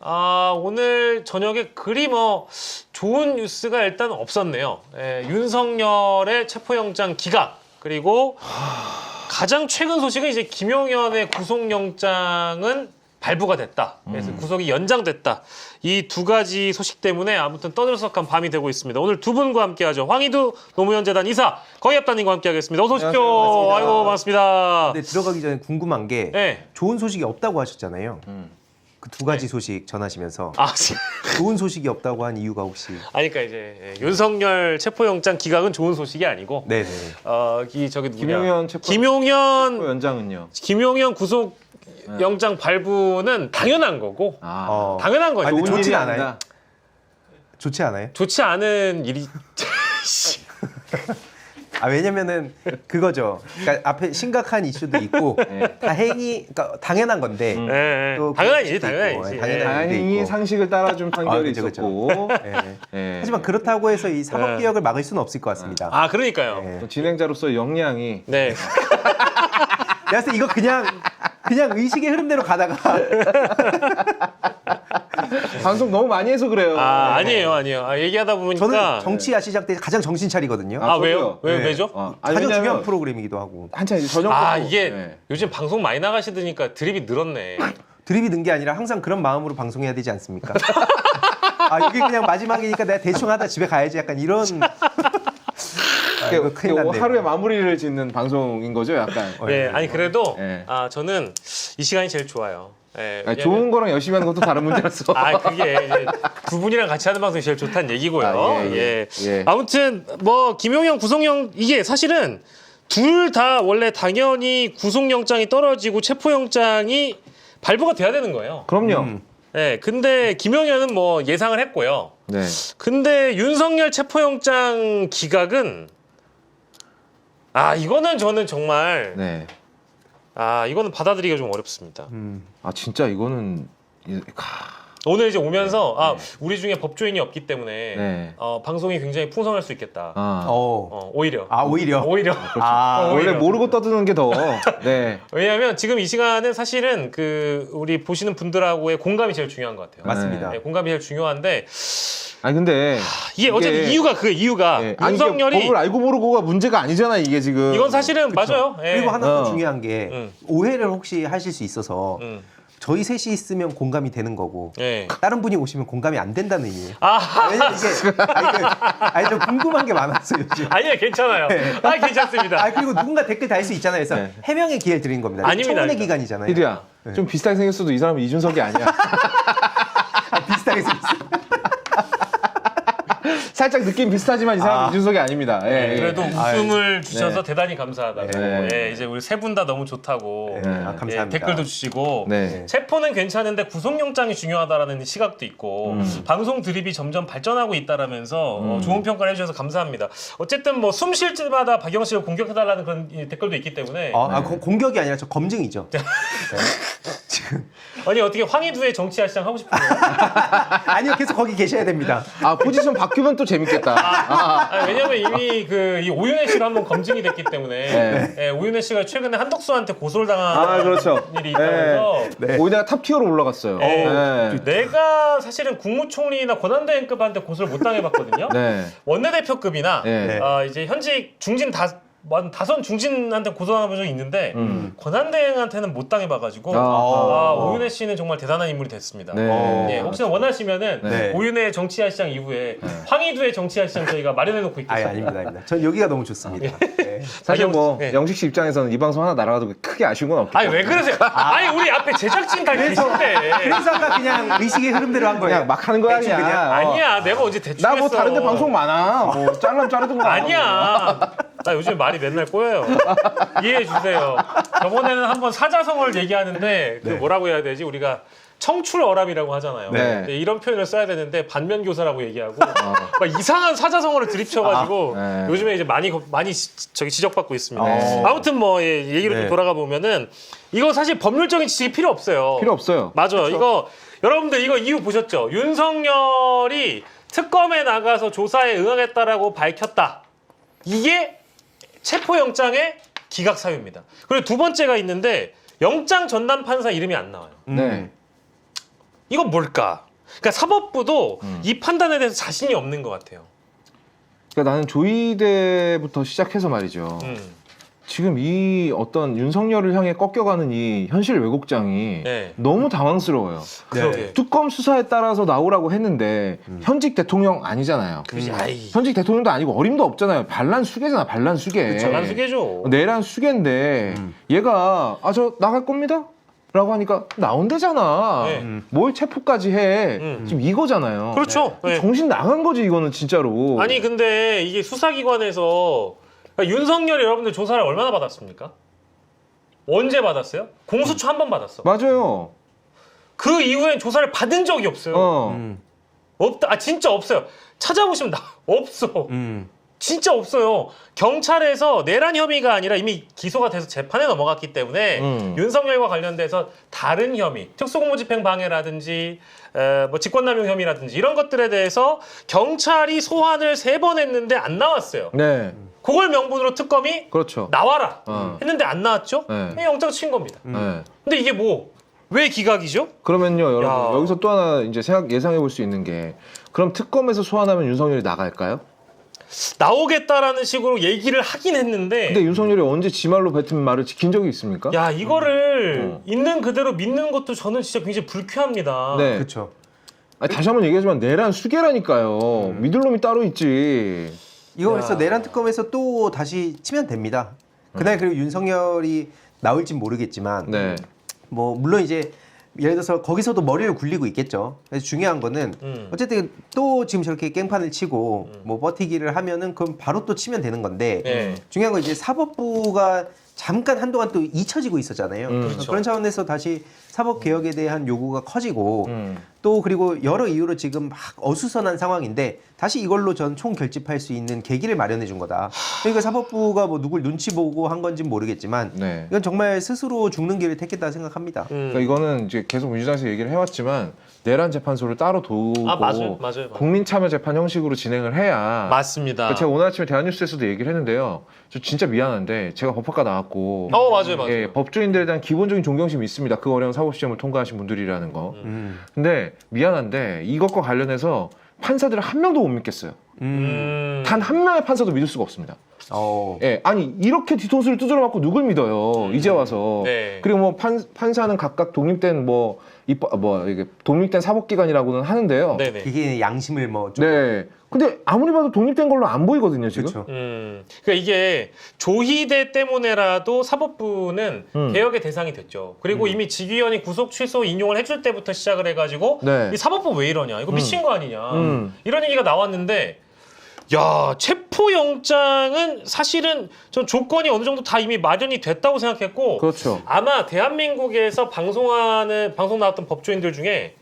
오늘 저녁에 그리 뭐 좋은 뉴스가 일단 없었네요. 윤석열의 체포영장 기각, 그리고 가장 최근 소식은 이제 김용현의 구속영장은 발부가 됐다. 그래서 구속이 연장됐다. 이 두 가지 소식 때문에 아무튼 떠들썩한 밤이 되고 있습니다. 오늘 두 분과 함께하죠. 황희두 노무현 재단 이사 거의합단님과 함께하겠습니다. 어서 오십시오. 안녕하세요. 반갑습니다. 아이고 반갑습니다. 근데 들어가기 전에 궁금한 게 네. 좋은 소식이 없다고 하셨잖아요. 그 두 가지 소식 전하시면서 좋은 소식이 없다고 한 이유가 혹시? 아니 그러니까 이제 윤석열 체포영장 기각은 좋은 소식이 아니고 네네. 저기 누구냐? 김용현 김용현 연장은요? 김용현 구속 영장 발부는 당연한 거고 당연한 거죠. 아니, 좋은 좋진 일이 않아요. 아니다. 좋지 않아요? 좋지 않은 일이 왜냐면은 그거죠. 그러니까 앞에 심각한 이슈도 있고 다행히 그러니까 당연한 건데 또 당연한 그럴 일이 수도 당연한 있고, 일이지. 당연한 일도 다행히 있고. 상식을 따라준 판결이 그쵸, 있었고 예. 예. 하지만 그렇다고 해서 이 사법개혁을 막을 수는 없을 것 같습니다. 그러니까요. 예. 또 진행자로서 역량이 네. 내가 봤을 때 이거 그냥 의식의 흐름대로 가다가 방송 너무 많이 해서 그래요. 아니에요. 얘기하다 보니까 저는 정치야 시작 때 가장 정신 차리거든요. 왜요? 저도요. 왜죠? 가장 왜냐면 중요한 프로그램이기도 하고. 한참 이제 저녁 이게 네. 요즘 방송 많이 나가시드니까 드립이 늘었네. 드립이 는 게 아니라 항상 그런 마음으로 방송해야 되지 않습니까? 이게 그냥 마지막이니까 내가 대충 하다 집에 가야지 약간 이런. 이거 큰일 났네요. 하루에 마무리를 짓는 방송인 거죠, 약간. 네, 아니 그래도 네. 저는 이 시간이 제일 좋아요. 아니, 좋은 거랑 열심히 하는 것도 다른 문제라서. 그게 이제 두 분이랑 같이 하는 방송이 제일 좋다는 얘기고요. 예. 아무튼 뭐 김용현 구속영 이게 사실은 둘 다 원래 당연히 구속영장이 떨어지고 체포영장이 발부가 돼야 되는 거예요. 그럼요. 네, 근데 김용현은 뭐 예상을 했고요. 네. 근데 윤석열 체포영장 기각은 이거는 저는 정말 네. 이거는 받아들이기가 좀 어렵습니다. 진짜 이거는 오늘 이제 오면서 우리 중에 법조인이 없기 때문에 네. 방송이 굉장히 풍성할 수 있겠다. 오히려. 오히려. 원래 모르고 떠드는 게 더. 네. 왜냐하면 지금 이 시간은 사실은 우리 보시는 분들하고의 공감이 제일 중요한 것 같아요. 맞습니다. 네, 공감이 제일 중요한데 근데 이게 어쨌든 이유가 이게 윤석열이 법을 알고 모르고가 문제가 아니잖아, 이게 지금. 이건 사실은 맞아요. 예. 그리고 하나 더 중요한 게 오해를 혹시 하실 수 있어서 저희 셋이 있으면 공감이 되는 거고 예. 다른 분이 오시면 공감이 안 된다는 의미예요. 왜냐면 이게 좀 궁금한 게 많았어요 요즘. 아니요, 괜찮아요. 괜찮습니다. 그리고 누군가 댓글 달 수 있잖아요. 그래서 해명의 기회를 드리는 겁니다. 아닙니다. 청문회 기간이잖아요. 희두야, 좀 비슷하게 생겼어도 이 사람은 이준석이 아니야. 비슷하게 생겼어요. 살짝 느낌 비슷하지만 이 사람은 이준석이 아닙니다. 그래도 웃음을 주셔서 대단히 감사하다고. 네. 이제 우리 세 분 다 너무 좋다고. 감사합니다. 댓글도 주시고. 네. 체포는 괜찮은데 구속영장이 중요하다라는 시각도 있고 방송 드립이 점점 발전하고 있다라면서 좋은 평가를 해주셔서 감사합니다. 어쨌든 뭐 숨 쉴 때마다 박영식을 공격해달라는 그런 댓글도 있기 때문에. 공격이 아니라 저 검증이죠. 아니 어떻게 황희두의 정치화 시장 하고 싶은데요? 아니요, 계속 거기 계셔야 됩니다. 포지션 바뀌면 또 재밌겠다. 왜냐면 이미 이 오윤혜 씨가 한번 검증이 됐기 때문에 오윤혜 씨가 최근에 한덕수한테 고소를 당한 그렇죠. 일이 있다면서 오히려 탑티어로 올라갔어요. 내가 사실은 국무총리나 권한대행급한테 고소를 못 당해봤거든요. 원내대표급이나 이제 현직 중진 다선 중진한테 고소당해본 적이 있는데 권한대행한테는 못 당해봐가지고 오윤혜 씨는 정말 대단한 인물이 됐습니다. 혹시나 원하시면은 오윤혜 정치화 시장 이후에 황희두의 정치화 시장 저희가 마련해놓고 있겠습니다. 아닙니다. 전 여기가 너무 좋습니다. 사실 영식 씨 입장에서는 이 방송 하나 날아가도 크게 아쉬운 건 없겠죠. 왜 그러세요? 우리 앞에 제작진 다 계신데. 그래서 아까 그냥 의식의 흐름대로 한 거예요. 그냥 막 하는 거야 그냥. 아니야, 내가 언제 대충 나 했어. 다른데 방송 많아. 잘라면 자르든 거. 아니야. 나 요즘 말이 맨날 꼬여요. 이해해 주세요. 저번에는 한번 사자성어를 얘기하는데 뭐라고 해야 되지? 우리가 청출어람이라고 하잖아요. 이런 표현을 써야 되는데 반면교사라고 얘기하고 막 이상한 사자성어를 드립쳐가지고 요즘에 이제 많이 지적받고 있습니다. 아무튼 얘기로 좀 돌아가 보면은 이거 사실 법률적인 지식이 필요 없어요. 필요 없어요. 맞아요. 그렇죠? 이거 여러분들 이거 이유 보셨죠? 윤석열이 특검에 나가서 조사에 응하겠다라고 밝혔다. 이게 체포영장의 기각 사유입니다. 그리고 두 번째가 있는데 영장 전담 판사 이름이 안 나와요. 이건 뭘까? 그러니까 사법부도 이 판단에 대해서 자신이 없는 것 같아요. 그러니까 나는 조이대부터 시작해서 말이죠. 지금 이 어떤 윤석열을 향해 꺾여가는 이 현실 왜곡장이 네. 너무 당황스러워요. 그러게. 특검 수사에 따라서 나오라고 했는데 현직 대통령 아니잖아요. 그지. 아이. 현직 대통령도 아니고 어림도 없잖아요. 반란 수계잖아, 반란 수계. 전환 수계죠. 내란 수계인데 얘가 저 나갈 겁니다. 라고 하니까 나온대잖아. 네. 뭘 체포까지 해. 지금 이거잖아요. 그렇죠. 네. 정신 나간 거지 이거는 진짜로. 아니 근데 이게 수사기관에서 그러니까 윤석열이 여러분들 조사를 얼마나 받았습니까? 언제 받았어요? 공수처 한 번 받았어. 맞아요. 그 이후엔 조사를 받은 적이 없어요. 없다. 아 진짜 없어요. 찾아보시면 없어. 진짜 없어요. 경찰에서 내란 혐의가 아니라 이미 기소가 돼서 재판에 넘어갔기 때문에 윤석열과 관련돼서 다른 혐의, 특수공무집행 방해라든지 뭐 직권남용 혐의라든지 이런 것들에 대해서 경찰이 소환을 3번 했는데 안 나왔어요. 네. 그걸 명분으로 특검이 그렇죠. 나와라 했는데 안 나왔죠? 네. 그냥 영장 친 겁니다. 네. 근데 이게 왜 기각이죠? 그러면요, 여러분 야. 여기서 또 하나 이제 예상해 볼 수 있는 게 그럼 특검에서 소환하면 윤석열이 나갈까요? 나오겠다라는 식으로 얘기를 하긴 했는데 근데 윤석열이 언제 지 말로 뱉은 말을 지킨 적이 있습니까? 야 이거를 있는 그대로 믿는 것도 저는 진짜 굉장히 불쾌합니다. 네. 그렇죠. 아니, 다시 한번 얘기하지만 내란 수계라니까요. 믿을 놈이 따로 있지. 이거 그래서 내란 특검에서 또 다시 치면 됩니다. 그날 그리고 윤석열이 나올진 모르겠지만 네. 뭐 물론 이제 예를 들어서 거기서도 머리를 굴리고 있겠죠. 그래서 중요한 거는 어쨌든 또 지금 저렇게 깽판을 치고 뭐 버티기를 하면은 그럼 바로 또 치면 되는 건데 네. 중요한 건 이제 사법부가 잠깐 한동안 또 잊혀지고 있었잖아요. 그렇죠. 그런 차원에서 다시 사법 개혁에 대한 요구가 커지고 음. 또 그리고 여러 이유로 지금 막 어수선한 상황인데 다시 이걸로 전 총 결집할 수 있는 계기를 마련해 준 거다. 그러니까 사법부가 뭐 누굴 눈치 보고 한 건지는 모르겠지만 네. 이건 정말 스스로 죽는 길을 택했다 생각합니다. 그러니까 이거는 이제 계속 민주당에서 얘기를 해왔지만 내란 재판소를 따로 두고 맞아요. 국민참여재판 형식으로 진행을 해야 맞습니다. 그러니까 제가 오늘 아침에 대한뉴스에서도 얘기를 했는데요. 저 진짜 미안한데 제가 법학과 나왔고 맞아요. 예, 법조인들에 대한 기본적인 존경심이 있습니다. 그 어려운 사법시험을 통과하신 분들이라는 거. 근데 미안한데 이것과 관련해서 판사들을 한 명도 못 믿겠어요. 단 한 명의 판사도 믿을 수가 없습니다. 예, 아니 이렇게 뒤통수를 두드려 맞고 누굴 믿어요? 이제 와서. 네. 그리고 뭐 판사는 각각 독립된 이게 독립된 사법기관이라고는 하는데요. 네네. 이게 양심을 뭐 좀. 네. 근데 아무리 봐도 독립된 걸로 안 보이거든요, 지금. 그렇죠. 그러니까 이게 조희대 때문에라도 사법부는 개혁의 대상이 됐죠. 그리고 이미 직위원이 구속 취소 인용을 해줄 때부터 시작을 해가지고 네. 이 사법부 왜 이러냐, 이거 미친 거 아니냐 이런 얘기가 나왔는데, 야 체포영장은 사실은 전 조건이 어느 정도 다 이미 마련이 됐다고 생각했고, 그렇죠. 아마 대한민국에서 방송 나왔던 법조인들 중에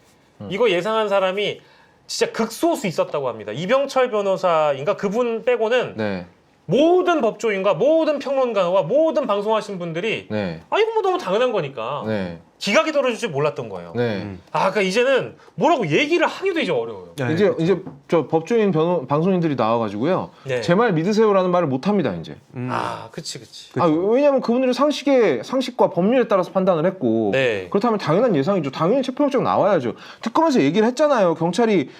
이거 예상한 사람이 진짜 극소수 있었다고 합니다. 이병철 변호사인가 그분 빼고는 네. 모든 법조인과 모든 평론가와 모든 방송하신 분들이 네. 이거 뭐 너무 당연한 거니까 네. 기각이 떨어질 줄 몰랐던 거예요. 네. 그러니까 이제는 뭐라고 얘기를 하기도 이제 어려워요. 네. 이제 저 법조인 방송인들이 나와가지고요. 네. 제 말 믿으세요라는 말을 못 합니다, 이제. 그치. 왜냐하면 그분들은 상식과 법률에 따라서 판단을 했고 네. 그렇다면 당연한 예상이죠. 당연히 체포영장 나와야죠. 특검에서 얘기를 했잖아요. 경찰이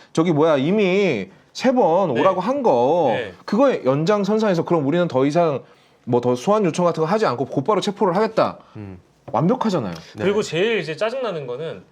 이미 3번 네. 오라고 한 거 네. 그거에 연장선상에서 그럼 우리는 더 이상 뭐 더 소환 요청 같은 거 하지 않고 곧바로 체포를 하겠다. 완벽하잖아요. 그리고 제일 이제 짜증나는 거는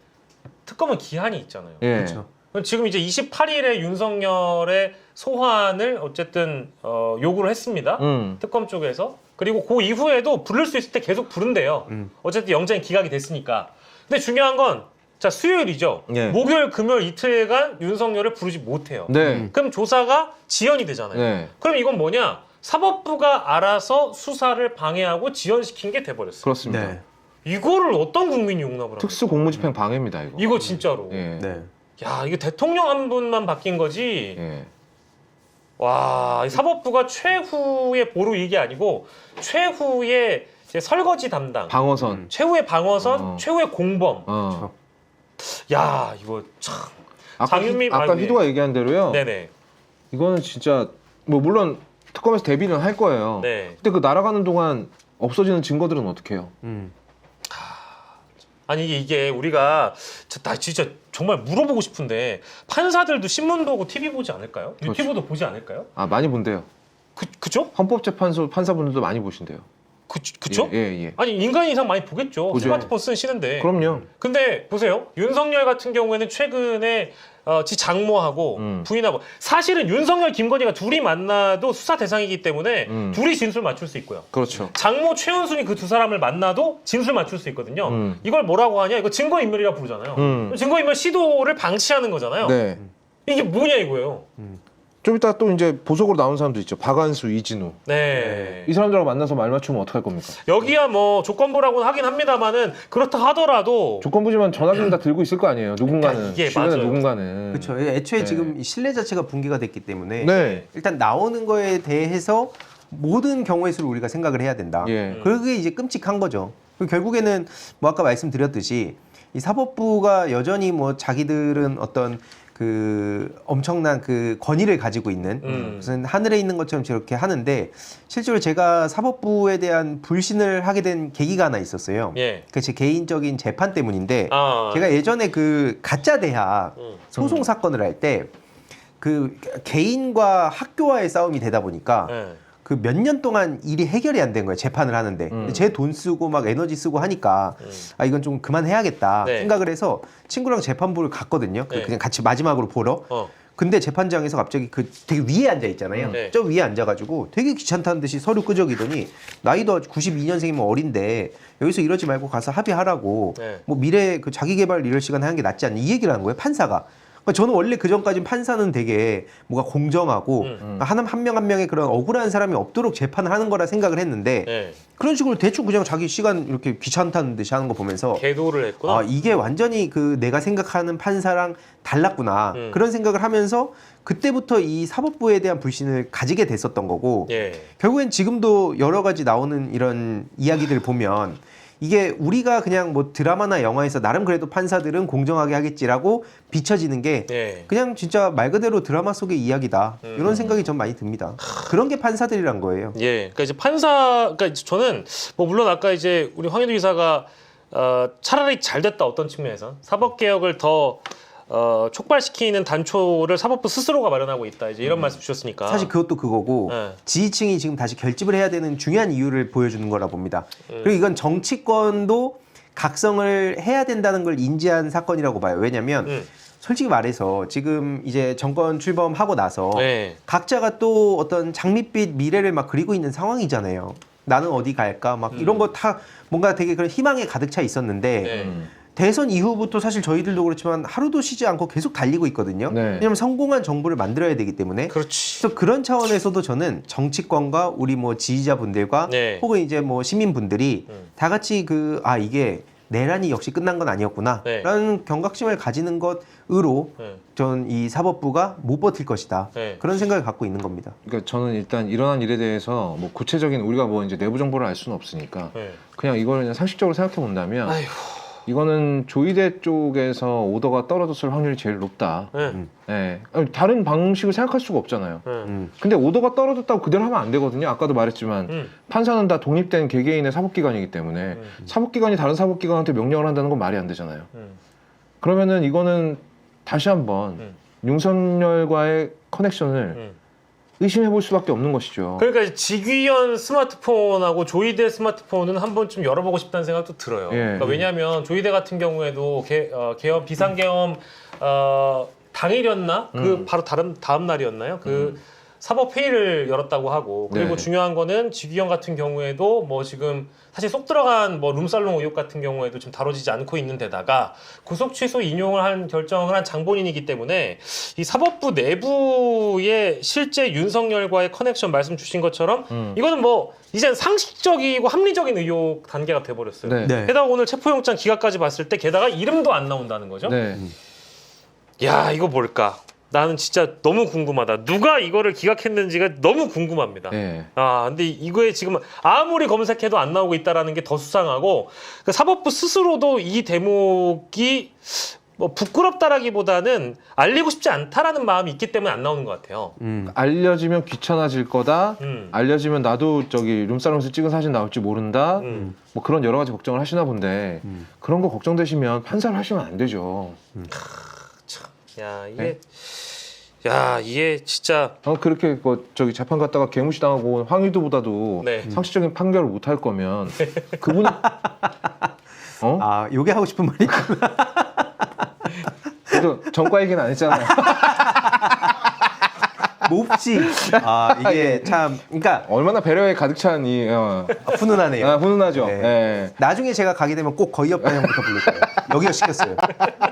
특검은 기한이 있잖아요. 예. 그렇죠. 지금 이제 28일에 윤석열의 소환을 어쨌든 요구를 했습니다. 특검 쪽에서. 그리고 그 이후에도 부를 수 있을 때 계속 부른대요. 어쨌든 영장이 기각이 됐으니까. 근데 중요한 건 수요일이죠. 예. 목요일, 금요일 이틀간 윤석열을 부르지 못해요. 네. 그럼 조사가 지연이 되잖아요. 네. 그럼 이건 뭐냐? 사법부가 알아서 수사를 방해하고 지연시킨 게 돼버렸어요. 그렇습니다. 네. 이거를 어떤 국민이 용납을 합니까? 특수 공무집행 방해입니다, 이거. 이거 진짜로. 예. 네. 야, 이거 대통령 한 분만 바뀐 거지. 예. 와, 이 사법부가 최후의 보루 이게 아니고 최후의 이제 설거지 담당, 방어선. 최후의 방어선, 최후의 공범. 야, 이거 참. 장윤미 아까 희도가 얘기한 대로요. 네네. 이거는 진짜 뭐 물론 특검에서 대비는 할 거예요. 네. 근데 그 날아가는 동안 없어지는 증거들은 어떻게 해요? 아니 이게 우리가 나 진짜 정말 물어보고 싶은데 판사들도 신문 보고 TV 보지 않을까요? 그렇죠. 유튜브도 보지 않을까요? 아 많이 본대요. 그죠? 헌법재판소 판사분들도 많이 보신대요. 그죠? 예. 아니 인간 이상 많이 보겠죠. 보죠. 스마트폰 쓰시는데. 그럼요. 근데 보세요. 윤석열 같은 경우에는 최근에 지 장모하고 부인하고 사실은 윤석열 김건희가 둘이 만나도 수사 대상이기 때문에 둘이 진술 맞출 수 있고요. 그렇죠. 장모 최은순이 그 두 사람을 만나도 진술 맞출 수 있거든요. 이걸 뭐라고 하냐? 이거 증거인멸이라 부르잖아요. 증거인멸 시도를 방치하는 거잖아요. 네. 이게 뭐냐 이거예요. 좀 이따 또 이제 보석으로 나온 사람도 있죠. 박완수, 이진우. 네. 이 사람들하고 만나서 말 맞추면 어떡할 겁니까? 여기야 뭐 조건부라고는 하긴 합니다만은 그렇다 하더라도 조건부지만 전화기는 다 들고 있을 거 아니에요. 누군가는. 그러니까 이게 주변에 맞아요. 누군가는. 그렇죠. 애초에 네. 지금 이 신뢰 자체가 붕괴가 됐기 때문에 네. 일단 나오는 거에 대해서 모든 경우의 수를 우리가 생각을 해야 된다. 예. 그게 이제 끔찍한 거죠. 그리고 결국에는 뭐 아까 말씀드렸듯이 이 사법부가 여전히 뭐 자기들은 어떤 그 엄청난 그 권위를 가지고 있는 무슨 하늘에 있는 것처럼 저렇게 하는데 실제로 제가 사법부에 대한 불신을 하게 된 계기가 하나 있었어요. 예. 그 제 개인적인 재판 때문인데 아. 제가 예전에 그 가짜 대학 소송 사건을 할 때 그 개인과 학교와의 싸움이 되다 보니까 예. 그 몇 년 동안 일이 해결이 안 된 거예요. 재판을 하는데 제 돈 쓰고 막 에너지 쓰고 하니까 아 이건 좀 그만해야겠다 네. 생각을 해서 친구랑 재판부를 갔거든요. 네. 그냥 같이 마지막으로 보러. 근데 재판장에서 갑자기 그 되게 위에 앉아 있잖아요. 네. 저 위에 앉아가지고 되게 귀찮다는 듯이 서류 끄적이더니 나이도 92년생이면 어린데 여기서 이러지 말고 가서 합의하라고 네. 뭐 미래 그 자기개발 이럴 시간 하는 게 낫지 않냐 이 얘기를 하는 거예요. 판사가. 그러니까 저는 원래 그 전까진 판사는 되게 뭐가 공정하고 한 명 한 명의 그런 억울한 사람이 없도록 재판을 하는 거라 생각을 했는데 예. 그런 식으로 대충 그냥 자기 시간 이렇게 귀찮다는 듯이 하는 거 보면서 계도를 했구나. 아 이게 완전히 그 내가 생각하는 판사랑 달랐구나 그런 생각을 하면서 그때부터 이 사법부에 대한 불신을 가지게 됐었던 거고 예. 결국엔 지금도 여러 가지 나오는 이런 이야기들 보면 이게 우리가 그냥 뭐 드라마나 영화에서 나름 그래도 판사들은 공정하게 하겠지라고 비춰지는 게 예. 그냥 진짜 말 그대로 드라마 속의 이야기다 이런 생각이 전 많이 듭니다. 그런 게 판사들이란 거예요. 예. 그러니까 이제 그러니까 저는 뭐 물론 아까 이제 우리 황희도 이사가 차라리 잘 됐다 어떤 측면에서 사법 개혁을 더 촉발시키는 단초를 사법부 스스로가 마련하고 있다. 이제 이런 말씀 주셨으니까. 사실 그것도 그거고 네. 지지층이 지금 다시 결집을 해야 되는 중요한 이유를 보여주는 거라 봅니다. 그리고 이건 정치권도 각성을 해야 된다는 걸 인지한 사건이라고 봐요. 왜냐하면 솔직히 말해서 지금 이제 정권 출범하고 나서 네. 각자가 또 어떤 장밋빛 미래를 막 그리고 있는 상황이잖아요. 나는 어디 갈까 막 이런 거 다 뭔가 되게 그런 희망에 가득 차 있었는데 네. 대선 이후부터 사실 저희들도 그렇지만 하루도 쉬지 않고 계속 달리고 있거든요. 네. 왜냐하면 성공한 정부를 만들어야 되기 때문에. 그렇지. 그래서 그런 차원에서도 저는 정치권과 우리 뭐 지지자분들과 네. 혹은 이제 뭐 시민분들이 다 같이 이게 내란이 역시 끝난 건 아니었구나 네. 라는 경각심을 가지는 것으로 네. 전 이 사법부가 못 버틸 것이다. 네. 그런 생각을 갖고 있는 겁니다. 그러니까 저는 일단 일어난 일에 대해서 뭐 구체적인 우리가 뭐 이제 내부 정보를 알 수는 없으니까 네. 그냥 이걸 그냥 상식적으로 생각해 본다면 아휴. 이거는 조이대 쪽에서 오더가 떨어졌을 확률이 제일 높다. 네. 네. 아니, 다른 방식을 생각할 수가 없잖아요. 네. 근데 오더가 떨어졌다고 그대로 하면 안 되거든요. 아까도 말했지만 판사는 다 독립된 개개인의 사법기관이기 때문에 사법기관이 다른 사법기관한테 명령을 한다는 건 말이 안 되잖아요. 그러면은 이거는 다시 한번 윤석열과의 커넥션을 의심해 볼 수밖에 없는 것이죠. 그러니까 직위원 스마트폰하고 조이대 스마트폰은 한 번쯤 열어보고 싶다는 생각도 들어요. 예. 그러니까 왜냐하면 조이대 같은 경우에도 개엄 비상계엄 당일이었나? 그 바로 다음 날이었나요? 그 사법 회의를 열었다고 하고 그리고 네. 중요한 거는 직위원 같은 경우에도 뭐 지금 사실 속 들어간 뭐 룸살롱 의혹 같은 경우에도 지금 다뤄지지 않고 있는 데다가 구속 취소 인용을 한 결정을 한 장본인이기 때문에 이 사법부 내부의 실제 윤석열과의 커넥션 말씀 주신 것처럼 이거는 뭐 이젠 상식적이고 합리적인 의혹 단계가 돼버렸어요. 네. 네. 게다가 오늘 체포영장 기각까지 봤을 때 게다가 이름도 안 나온다는 거죠. 네. 야 이거 뭘까? 나는 진짜 너무 궁금하다. 누가 이거를 기각했는지가 너무 궁금합니다. 네. 아, 근데 이거에 지금 아무리 검색해도 안 나오고 있다라는 게 더 수상하고 그 사법부 스스로도 이 대목이 뭐 부끄럽다라기보다는 알리고 싶지 않다라는 마음이 있기 때문에 안 나오는 것 같아요. 알려지면 귀찮아질 거다. 음. 알려지면 나도 저기 룸사롱에서 찍은 사진 나올지 모른다. 뭐 그런 여러 가지 걱정을 하시나 본데 그런 거 걱정되시면 판사를 하시면 안 되죠. 야 이게 야 이게 진짜 그렇게 뭐 저기 재판 갔다가 개무시 당하고 온 황희도보다도 네. 상식적인 판결을 못 할 거면 그분이 아, 요게 하고 싶은 말이 그래도 전과 얘기는 안 했잖아요. 몹시. 아, 이게 참, 그러니까 얼마나 배려에 가득 찬 이 훈훈하네요. 훈훈하죠. 네. 예. 나중에 제가 가게 되면 꼭 거의 없다 형부터 부를 거예요. 여기가 시켰어요.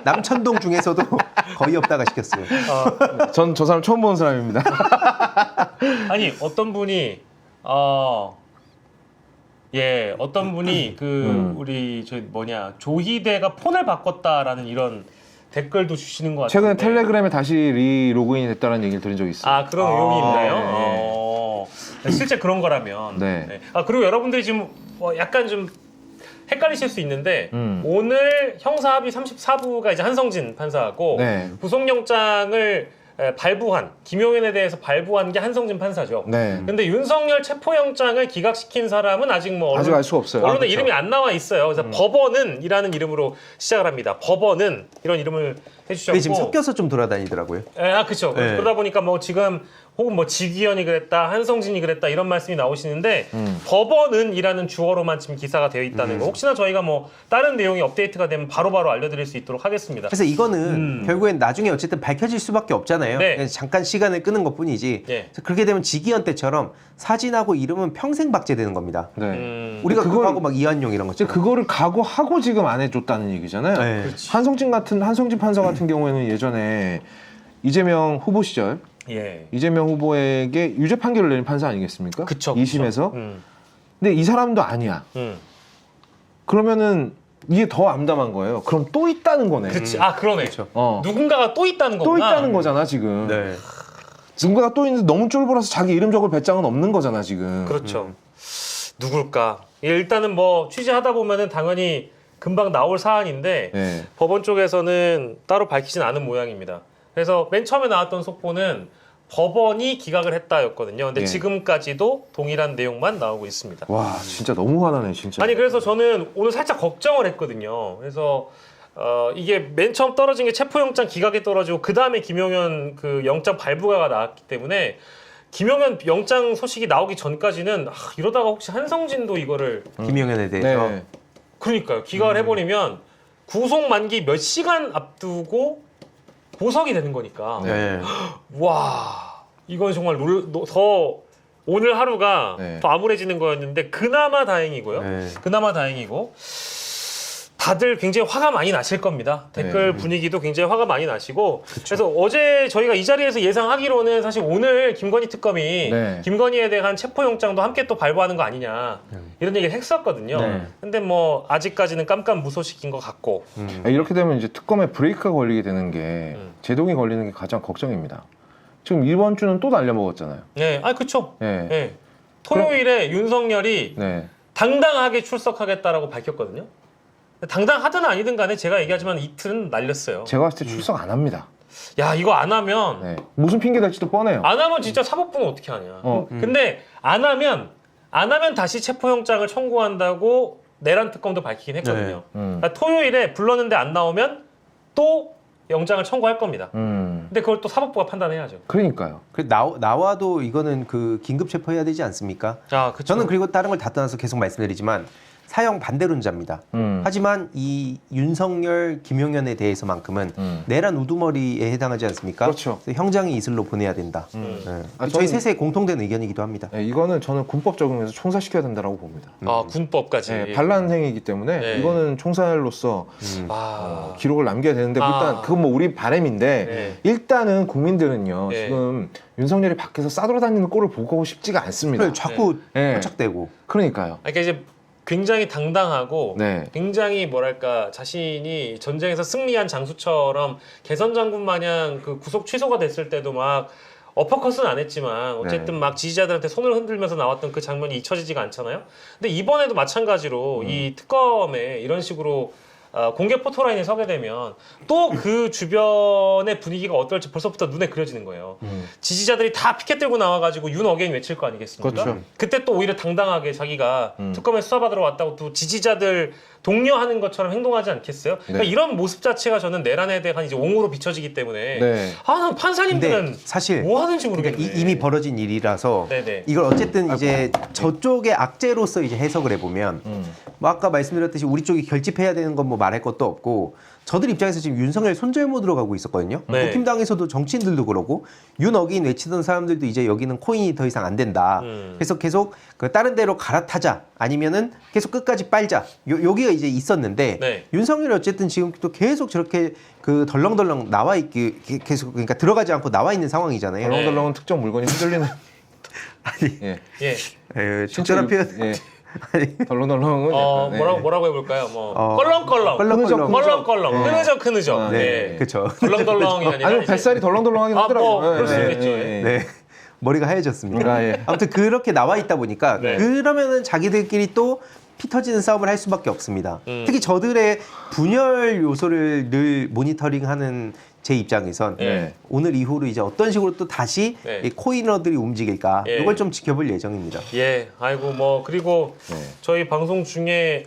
남천동 중에서도 거의 없다가 시켰어요. 전 저 사람 처음 보는 사람입니다. 아니 어떤 분이 어떤 분이 그 우리 저 뭐냐 조희대가 폰을 바꿨다라는 이런 댓글도 주시는 것 같아요. 최근에 텔레그램에 다시 리로그인이 됐다는 얘기를 들은 적이 있어요. 아 그런 의혹이 있나요? 네. 실제 그런 거라면. 네. 네. 아 그리고 여러분들이 지금 약간 좀 헷갈리실 수 있는데 오늘 형사합의 34부가 이제 한성진 판사하고 네. 구속영장을 발부한 김용현에 대해서 발부한 게 한성진 판사죠. 네. 근데 윤석열 체포영장을 기각시킨 사람은 아직 뭐 아직 알 수가 없어요. 언론에 그렇죠. 이름이 안 나와 있어요. 그래서 법원은이라는 이름으로 시작을 합니다. 법원은 이런 이름을 해주셨고. 근데 지금 섞여서 좀 돌아다니더라고요. 그렇죠. 네. 그러다 보니까 뭐 지금 혹은 뭐 지귀현이 그랬다, 한성진이 그랬다 이런 말씀이 나오시는데 법원은이라는 주어로만 지금 기사가 되어 있다는 거. 혹시나 저희가 뭐 다른 내용이 업데이트가 되면 바로바로 알려드릴 수 있도록 하겠습니다. 그래서 이거는 결국엔 나중에 어쨌든 밝혀질 수밖에 없잖아요. 네. 그래서 잠깐 시간을 끄는 것뿐이지. 네. 그래서 그렇게 되면 지기현 때처럼 사진하고 이름은 평생 박제되는 겁니다. 네. 우리가 그걸- 그거하고 막 이한용 이런 이제 것처럼. 그거를 각오하고 지금 안 해줬다는 얘기잖아요. 네. 한성진 판사 같은 경우에는 예전에 이재명 후보 시절 예. 이재명 후보에게 유죄 판결을 내린 판사 아니겠습니까? 그쵸. 2심에서. 근데 이 사람도 아니야. 음. 그러면은 이게 더 암담한 거예요. 그럼 또 있다는 거네. 그치. 아 그러네. 어. 누군가가 또 있다는 또 거구나. 있다는 거잖아 지금. 네. 누군가가 또 있는데 너무 쫄보라서 자기 이름 적을 배짱은 없는 거잖아 지금. 그렇죠. 누굴까? 일단은 뭐 취재하다 보면은 당연히 금방 나올 사안인데 네. 법원 쪽에서는 따로 밝히진 않은 모양입니다. 그래서 맨 처음에 나왔던 속보는 법원이 기각을 했다였거든요. 근데 예. 지금까지도 동일한 내용만 나오고 있습니다. 와 진짜 너무 화나네 진짜. 아니 그래서 저는 오늘 살짝 걱정을 했거든요. 그래서 이게 맨 처음 떨어진 게 체포영장 기각이 떨어지고 그 다음에 김용현 그 영장 발부가 나왔기 때문에 김용현 영장 소식이 나오기 전까지는 이러다가 혹시 한성진도 이거를 김용현에 대해서. 네. 그러니까요 기각을 해버리면 구속 만기 몇 시간 앞두고 보석이 되는 거니까 네. 와 이건 정말 더 오늘 하루가 네. 더 암울해지는 거였는데 그나마 다행이고요. 네. 그나마 다행이고 다들 굉장히 화가 많이 나실 겁니다. 댓글 분위기도 굉장히 화가 많이 나시고 그래서 어제 저희가 이 자리에서 예상하기로는 사실 오늘 김건희 특검이 네. 김건희에 대한 체포영장도 함께 또 발부하는 거 아니냐 이런 얘기를 했었거든요. 네. 근데 뭐 아직까지는 깜깜무소식인 것 같고 이렇게 되면 이제 특검에 브레이크가 걸리게 되는 게 제동이 걸리는 게 가장 걱정입니다. 지금 이번 주는 또 날려먹었잖아요. 네, 그쵸. 네. 네. 토요일에 윤석열이 네. 당당하게 출석하겠다라고 밝혔거든요. 당당하든 아니든 간에 제가 얘기하지만 이틀은 날렸어요. 제가 봤을 때 출석 안 합니다. 야 이거 안 하면 네. 무슨 핑계 될지도 뻔해요. 안 하면 진짜 사법부는 어떻게 하냐. 어. 근데 안 하면 다시 체포영장을 청구한다고 내란 특검도 밝히긴 했거든요. 그러니까 토요일에 불렀는데 안 나오면 또 영장을 청구할 겁니다. 근데 그걸 또 사법부가 판단해야죠. 그러니까요. 나와도 이거는 그 긴급 체포해야 되지 않습니까? 자, 그쵸. 저는 그리고 다른 걸 다 떠나서 계속 말씀드리지만 사형 반대론자입니다. 하지만 이 윤석열, 김용현에 대해서만큼은 내란 우두머리에 해당하지 않습니까? 그렇죠. 그래서 형장이 이슬로 보내야 된다. 네. 저는- 저희 셋의 공통된 의견이기도 합니다. 네, 이거는 저는 군법 적용해서 총살시켜야 된다고 봅니다. 군법까지. 네, 반란 행위이기 때문에 네. 이거는 총살로서 아, 기록을 남겨야 되는데 일단 그건 뭐 우리 바람인데 네. 일단은 국민들은요 네. 지금 윤석열이 밖에서 싸돌아다니는 꼴을 보고 싶지가 않습니다. 그래, 자꾸 네. 허착대고. 그러니까요. 그러니까 이제 굉장히 당당하고 네. 굉장히 뭐랄까 자신이 전쟁에서 승리한 장수처럼 개선 장군 마냥 그 구속 취소가 됐을 때도 막 어퍼컷은 안 했지만 어쨌든 막 지지자들한테 손을 흔들면서 나왔던 그 장면이 잊혀지지가 않잖아요. 근데 이번에도 마찬가지로 이 특검에 이런 식으로 공개 포토라인에 서게 되면 또 그 주변의 분위기가 어떨지 벌써부터 눈에 그려지는 거예요. 지지자들이 다 피켓 들고 나와가지고 윤 어게인 외칠 거 아니겠습니까? 그렇죠. 그때 또 오히려 당당하게 자기가 특검에 수사받으러 왔다고 또 지지자들 독려하는 것처럼 행동하지 않겠어요? 그러니까 이런 모습 자체가 저는 내란에 대한 이제 옹호로 비춰지기 때문에 네. 난 판사님들은 근데 사실 뭐 하는지 모르겠네. 그러니까 이미 벌어진 일이라서 네네. 이걸 어쨌든 이제 저쪽의 악재로서 이제 해석을 해보면 뭐 아까 말씀드렸듯이 우리 쪽이 결집해야 되는 건 뭐 말할 것도 없고 저들 입장에서 지금 윤석열 손절 모드로 가고 있었거든요. 네. 국힘당에서도 정치인들도 그러고 윤 어게인 외치던 사람들도 이제 여기는 코인이 더 이상 안 된다. 그래서 계속 그 다른 데로 갈아타자 아니면은 계속 끝까지 빨자. 여기가 이제 있었는데 네. 윤석열이 어쨌든 지금 또 계속 저렇게 그 덜렁덜렁 나와 있기 계속 그러니까 들어가지 않고 나와 있는 상황이잖아요. 덜렁덜렁은 특정 물건이 흔들리는. 아니, 예. 예. 적절한 표현. 예. 아니, 덜렁덜렁은 약간, 네. 뭐라고 해볼까요? 뭐 껄렁껄렁. 껄렁껄렁, 네. 흐느적. 네, 네. 그렇죠. 덜렁덜렁이 아니라 아니면 뱃살이 덜렁덜렁하긴 하더라고요. 그럴 수 예, 있겠죠. 예, 예. 네. 머리가 하얘졌습니다. 아, 예. 아무튼 그렇게 나와 있다 보니까 네. 그러면은 자기들끼리 또 피 터지는 싸움을 할 수밖에 없습니다. 특히 저들의 분열 요소를 늘 모니터링하는 제 입장에선 네. 오늘 이후로 이제 어떤 식으로 또 다시 네. 이 코인러들이 움직일까 예. 이걸 좀 지켜볼 예정입니다. 예, 아이고 뭐 그리고 네. 저희 방송 중에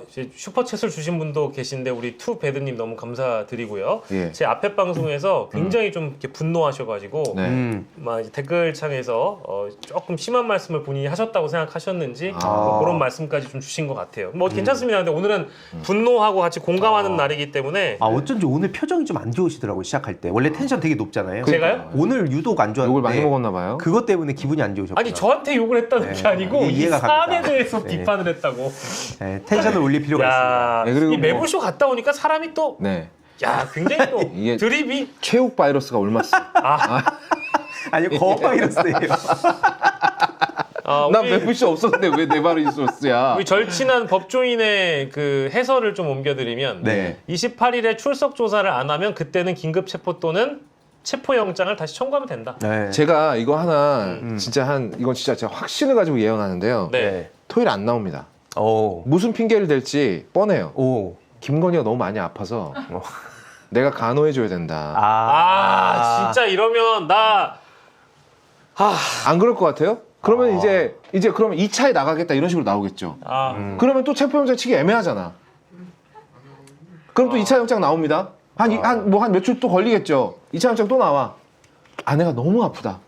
이제 슈퍼챗을 주신 분도 계신데 우리 투 배드님 너무 감사드리고요. 예. 제 앞에 방송에서 굉장히 좀 이렇게 분노하셔가지고 네. 막 이제 댓글창에서 조금 심한 말씀을 본인이 하셨다고 생각하셨는지 아. 뭐 그런 말씀까지 좀 주신 것 같아요. 뭐 괜찮습니다. 근데 오늘은 분노하고 같이 공감하는 날이기 때문에 아 어쩐지 오늘 표정이 좀 안 좋으시더라고요. 시작할 때 원래 텐션 되게 높잖아요. 제가요? 오늘 유독 안 좋았는데 욕을 많이 먹었나 봐요. 그것 때문에 기분이 안 좋으셨구나. 아니 저한테 욕을 했다는 게 아니고 이 이해가 사안에 갑니다. 대해서 네. 비판을 했다고. 네, 텐션을 올릴 필요가 있습니다. 야, 네, 그리고 이 매불쇼 갔다 오니까 사람이 또 네. 야, 굉장히 또 이게- 드립이 최욱 바이러스가 옮았어. 아니 거바이러스예요. 난 우리, 맵부시 없었는데 왜 내 바이러스야? 우리 절친한 법조인의 그 해설을 좀 옮겨드리면 네. 28일에 출석 조사를 안 하면 그때는 긴급 체포 또는 체포영장을 다시 청구하면 된다. 네. 제가 이거 하나 진짜 이건 진짜 제가 확신을 가지고 예언하는데요. 네. 토요일 안 나옵니다. 오. 무슨 핑계를 댈지 뻔해요. 오. 김건희가 너무 많이 아파서 내가 간호해줘야 된다. 아, 진짜 이러면 나 안 그럴 것 같아요? 그러면 이제 그러면 2차에 나가겠다 이런 식으로 나오겠죠. 그러면 또 체포영장 치기 애매하잖아. 그럼 또 2차 영장 나옵니다. 한 며칠 또 걸리겠죠. 2차 영장 또 나와. 아내가 너무 아프다.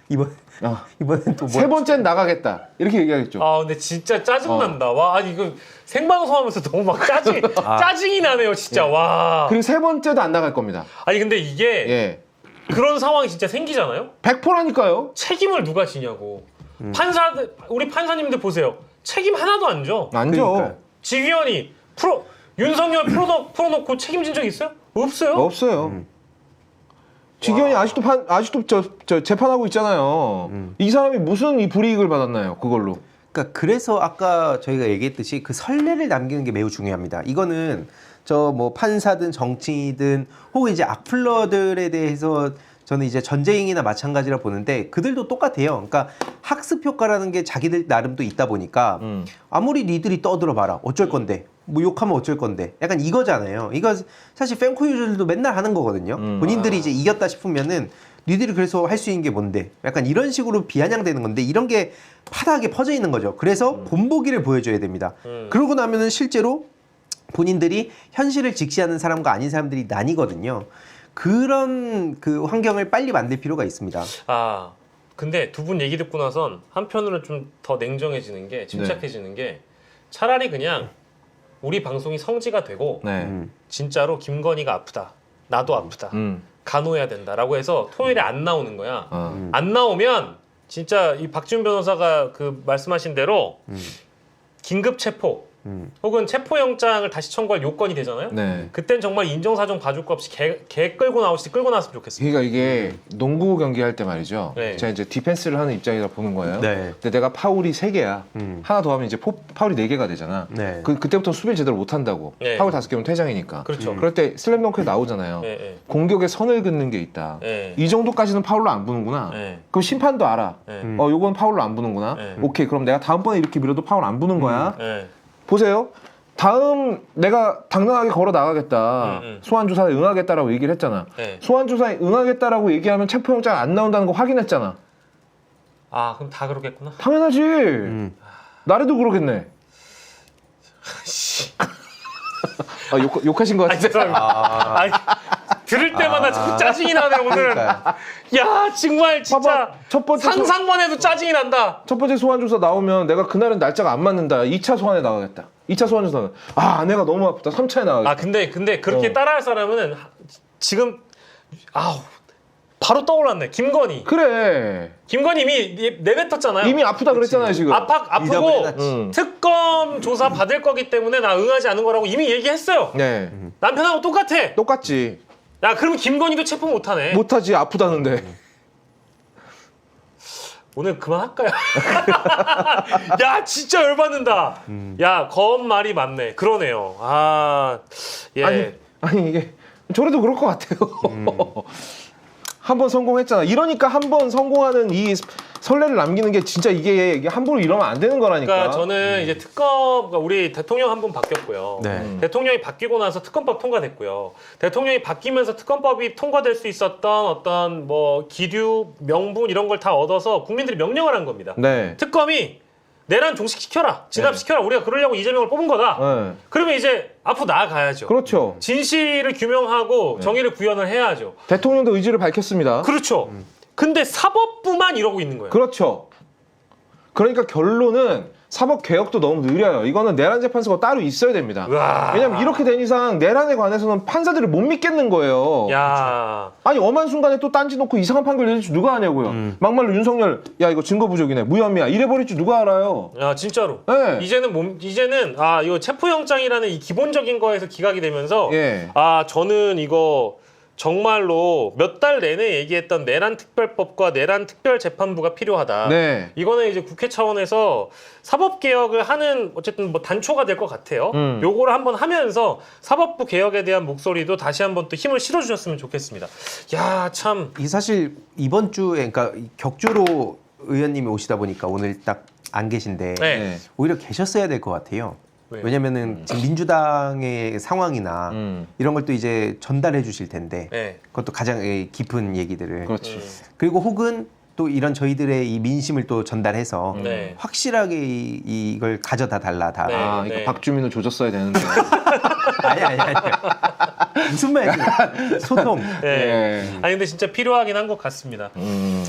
이번엔 또 세 번째는 나가겠다. 이렇게 얘기하겠죠. 아 근데 진짜 짜증난다. 와 아니 이거 생방송하면서 너무 막 짜증이 나네요 진짜. 와. 그리고 세 번째도 안 나갈 겁니다. 아니 근데 이게 예. 그런 상황이 진짜 생기잖아요. 100%라니까요. 책임을 누가 지냐고. 우리 판사님들 보세요. 책임 하나도 안 져. 안 그러니까요. 줘. 지휘원이 윤석열 풀어놓고 책임진 적 있어요? 없어요. 없어요. 지기현이 아직도 저 재판하고 있잖아요. 이 사람이 무슨 이 불이익을 받았나요? 그걸로. 그러니까 그래서 아까 저희가 얘기했듯이 그 선례를 남기는 게 매우 중요합니다. 이거는 저 뭐 판사든 정치든 혹은 이제 악플러들에 대해서 저는 이제 전쟁이나 마찬가지라 보는데 그들도 똑같아요. 그러니까 학습 효과라는 게 자기들 나름 또 있다 보니까 아무리 니들이 떠들어봐라 어쩔 건데 뭐 욕하면 어쩔 건데 약간 이거잖아요. 이거 사실 팬코 유저들도 맨날 하는 거거든요. 본인들이 이제 이겼다 싶으면은 니들이 그래서 할 수 있는 게 뭔데? 약간 이런 식으로 비아냥되는 건데 이런 게 파다하게 퍼져 있는 거죠. 그래서 본보기를 보여줘야 됩니다. 그러고 나면은 실제로 본인들이 현실을 직시하는 사람과 아닌 사람들이 나뉘거든요. 그런 그 환경을 빨리 만들 필요가 있습니다. 아 근데 두 분 얘기 듣고 나선 한편으로는 좀 더 냉정해지는 게 침착해지는 게 차라리 그냥 우리 방송이 성지가 되고 네. 진짜로 김건희가 아프다. 나도 아프다. 간호해야 된다라고 해서 토요일에 안 나오는 거야. 안 나오면 진짜 이 박지훈 변호사가 그 말씀하신 대로 긴급 체포 혹은 체포영장을 다시 청구할 요건이 되잖아요. 네. 그땐 정말 인정사정 봐줄 거 없이 개 끌고 나오시지 끌고 나왔으면 좋겠어요. 그러니까 이게 농구 경기 할 때 말이죠. 네. 제가 이제 디펜스를 하는 입장이라 보는 거예요. 네. 근데 내가 파울이 3개야. 하나 더 하면 이제 파울이 4개가 되잖아. 네. 그때부터 수비를 제대로 못 한다고. 네. 파울 5개면 퇴장이니까. 그렇죠. 그럴 때 슬램덩크에 나오잖아요. 네. 공격에 선을 긋는 게 있다. 네. 이 정도까지는 파울로 안 부는구나. 네. 그럼 심판도 알아. 네. 요건 파울로 안 부는구나. 네. 오케이. 그럼 내가 다음번에 이렇게 밀어도 파울 안 부는 거야. 네. 보세요. 다음 내가 당당하게 걸어 나가겠다. 소환 조사에 응하겠다라고 얘기를 했잖아. 네. 소환 조사에 응하겠다라고 얘기하면 체포영장 안 나온다는 거 확인했잖아. 아 그럼 다 그러겠구나. 당연하지. 나래도 그러겠네. 욕하신 것 아 같은데. 죄송합니다. 아니, 들을 때마다 자꾸 짜증이 나네 오늘. 그러니까요. 야 정말 진짜 봐봐, 첫 번째 상상만 해도 짜증이 난다. 첫 번째 소환 조사 나오면 내가 그날은 날짜가 안 맞는다. 2차 소환에 나가겠다. 2차 소환 조사는 아내가 너무 아프다. 3차에 나가겠다. 아 근데 그렇게 따라할 사람은 지금 바로 떠올랐네. 김건희. 그래. 김건희 이미 내뱉었잖아요. 이미 아프다 그랬잖아요 지금. 아프고 해놨지. 특검 조사 받을 거기 때문에 나 응하지 않은 거라고 이미 얘기했어요. 네. 남편하고 똑같아. 똑같지. 야 그럼 김건희도 체포 못하네. 못하지 아프다는데. 오늘 그만할까요? 야 진짜 열받는다. 야 거업 말이 맞네. 그러네요. 예. 아니 이게 저래도 그럴 것 같아요. 한 번 성공했잖아. 이러니까 한 번 성공하는 이 선례를 남기는 게 진짜 이게 함부로 이러면 안 되는 거라니까. 그러니까 저는 이제 그러니까 우리 대통령 한 분 바뀌었고요. 네. 대통령이 바뀌고 나서 특검법 통과됐고요. 대통령이 바뀌면서 특검법이 통과될 수 있었던 어떤 뭐 기류, 명분 이런 걸 다 얻어서 국민들이 명령을 한 겁니다. 네. 특검이 내란 종식시켜라, 진압시켜라. 우리가 그러려고 이재명을 뽑은 거다. 네. 그러면 이제 앞으로 나아가야죠. 그렇죠. 진실을 규명하고 정의를 구현을 해야죠. 대통령도 의지를 밝혔습니다. 그렇죠. 근데 사법부만 이러고 있는 거예요. 그렇죠. 그러니까 결론은 사법 개혁도 너무 느려요. 이거는 내란 재판소가 따로 있어야 됩니다. 으아. 왜냐면 이렇게 된 이상 내란에 관해서는 판사들을 못 믿겠는 거예요. 야, 아니 엄한 순간에 또 딴지 놓고 이상한 판결 내릴 줄 누가 아냐고요. 막말로 윤석열 야 이거 증거 부족이네 무혐의야 이래버릴 줄 누가 알아요. 야 진짜로. 네. 이제는 이거 체포영장이라는 이 기본적인 거에서 기각이 되면서 예. 저는 이거 정말로 몇 달 내내 얘기했던 내란 특별법과 내란 특별재판부가 필요하다. 네. 이거는 이제 국회 차원에서 사법 개혁을 하는 어쨌든 뭐 단초가 될 것 같아요. 요거를 한번 하면서 사법부 개혁에 대한 목소리도 다시 한번 또 힘을 실어주셨으면 좋겠습니다. 야 참. 이 사실 이번 주에 그러니까 격주로 의원님이 오시다 보니까 오늘 딱 안 계신데 네. 오히려 계셨어야 될 것 같아요. 왜요? 왜냐면은 지금 민주당의 상황이나 이런 걸 또 이제 전달해 주실 텐데 네. 그것도 가장 깊은 얘기들을 그렇지. 그리고 혹은 또 이런 저희들의 이 민심을 또 전달해서 네. 확실하게 이걸 가져다 달라 다. 네. 아, 이거 박주민을 조졌어야 되는데. 아니. 무슨 말이야? 소통. 네. 예. 아니 근데 진짜 필요하긴 한 것 같습니다.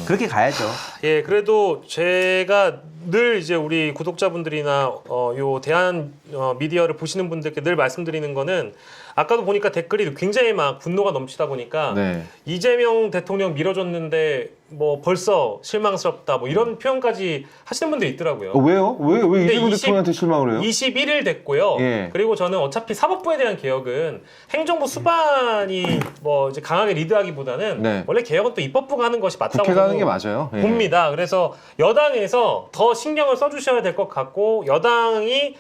그렇게 가야죠. 예, 그래도 제가 늘 이제 우리 구독자분들이나 요 대한 미디어를 보시는 분들께 늘 말씀드리는 거는 아까도 보니까 댓글이 굉장히 막 분노가 넘치다 보니까 네. 이재명 대통령 밀어줬는데 뭐 벌써 실망스럽다 뭐 이런 표현까지 하시는 분들이 있더라고요. 왜요? 왜 근데 이재명 대통령한테 실망을 해요? 21일 됐고요. 예. 그리고 저는 어차피 사법부에 대한 개혁은 행정부 수반이 뭐 이제 강하게 리드하기보다는 네. 원래 개혁은 또 입법부가 하는 것이 맞다고 국회가 하는 게 맞아요. 예. 봅니다. 그래서 여당에서 더 신경을 써주셔야 될 것 같고 여당이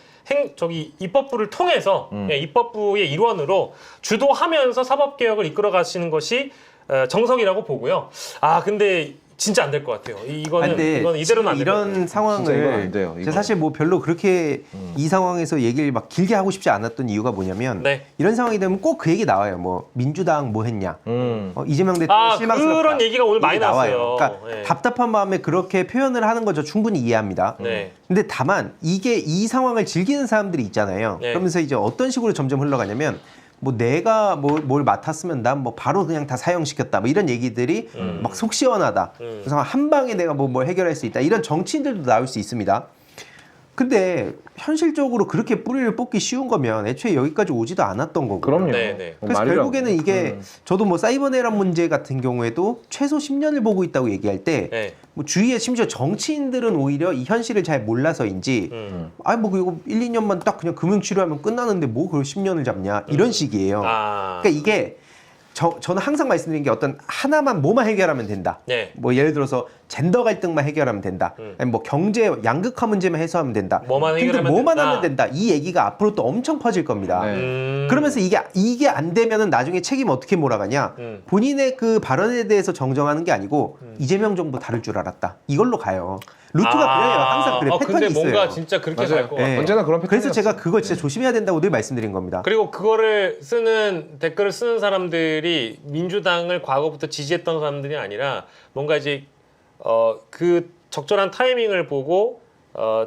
입법부를 통해서 입법부의 일원으로 주도하면서 사법개혁을 이끌어 가시는 것이 정석이라고 보고요. 근데 진짜 안 될 것 같아요. 이거는 이대로는 안 될 것 같아요. 이런 상황을 진짜 이건 안 돼요, 이거. 제가 사실 뭐 별로 그렇게 이 상황에서 얘기를 막 길게 하고 싶지 않았던 이유가 뭐냐면 네. 이런 상황이 되면 꼭 그 얘기 나와요. 뭐 민주당 뭐 했냐, 이재명 대통령 실망스럽다. 그런 얘기가 오늘 많이 얘기 나와요. 나왔어요. 그러니까 네. 답답한 마음에 그렇게 표현을 하는 거죠. 충분히 이해합니다. 네. 근데 다만 이게 이 상황을 즐기는 사람들이 있잖아요. 네. 그러면서 이제 어떤 식으로 점점 흘러가냐면 뭐 내가 뭘 맡았으면 난 뭐 바로 그냥 다 사형시켰다 뭐 이런 얘기들이 막 속 시원하다. 그래서 한 방에 내가 뭘 해결할 수 있다. 이런 정치인들도 나올 수 있습니다. 근데 현실적으로 그렇게 뿌리를 뽑기 쉬운 거면 애초에 여기까지 오지도 않았던 거고. 그럼요. 네, 네. 그래서 말이라고. 결국에는 이게 저도 뭐 사이버 내란 문제 같은 경우에도 최소 10년을 보고 있다고 얘기할 때 네. 뭐 주위에 심지어 정치인들은 오히려 이 현실을 잘 몰라서인지 아니 뭐 이거 1, 2년만 딱 그냥 금융 치료하면 끝나는데 뭐 그걸 10년을 잡냐 이런 식이에요. 그러니까 이게 저는 항상 말씀드린 게 어떤 하나만 뭐만 해결하면 된다. 네. 뭐 예를 들어서 젠더 갈등만 해결하면 된다. 아니 뭐 경제 양극화 문제만 해소하면 된다. 뭐만 등등 해결하면 뭐만 된다. 하면 된다. 이 얘기가 앞으로 또 엄청 퍼질 겁니다. 그러면서 이게 안 되면은 나중에 책임 어떻게 몰아가냐? 본인의 그 발언에 대해서 정정하는 게 아니고 이재명 정부 다를 줄 알았다. 이걸로 가요. 루트가 그래요. 항상 그래. 패턴이 근데 있어요. 뭔가 진짜 그렇게 맞아요. 갈 것 같아요. 예. 언제나 그런 그래서 패턴이었어요. 제가 그거 진짜 조심해야 된다고 늘 말씀드린 겁니다. 그리고 그거를 쓰는 댓글을 쓰는 사람들이 민주당을 과거부터 지지했던 사람들이 아니라 뭔가 이제 그 적절한 타이밍을 보고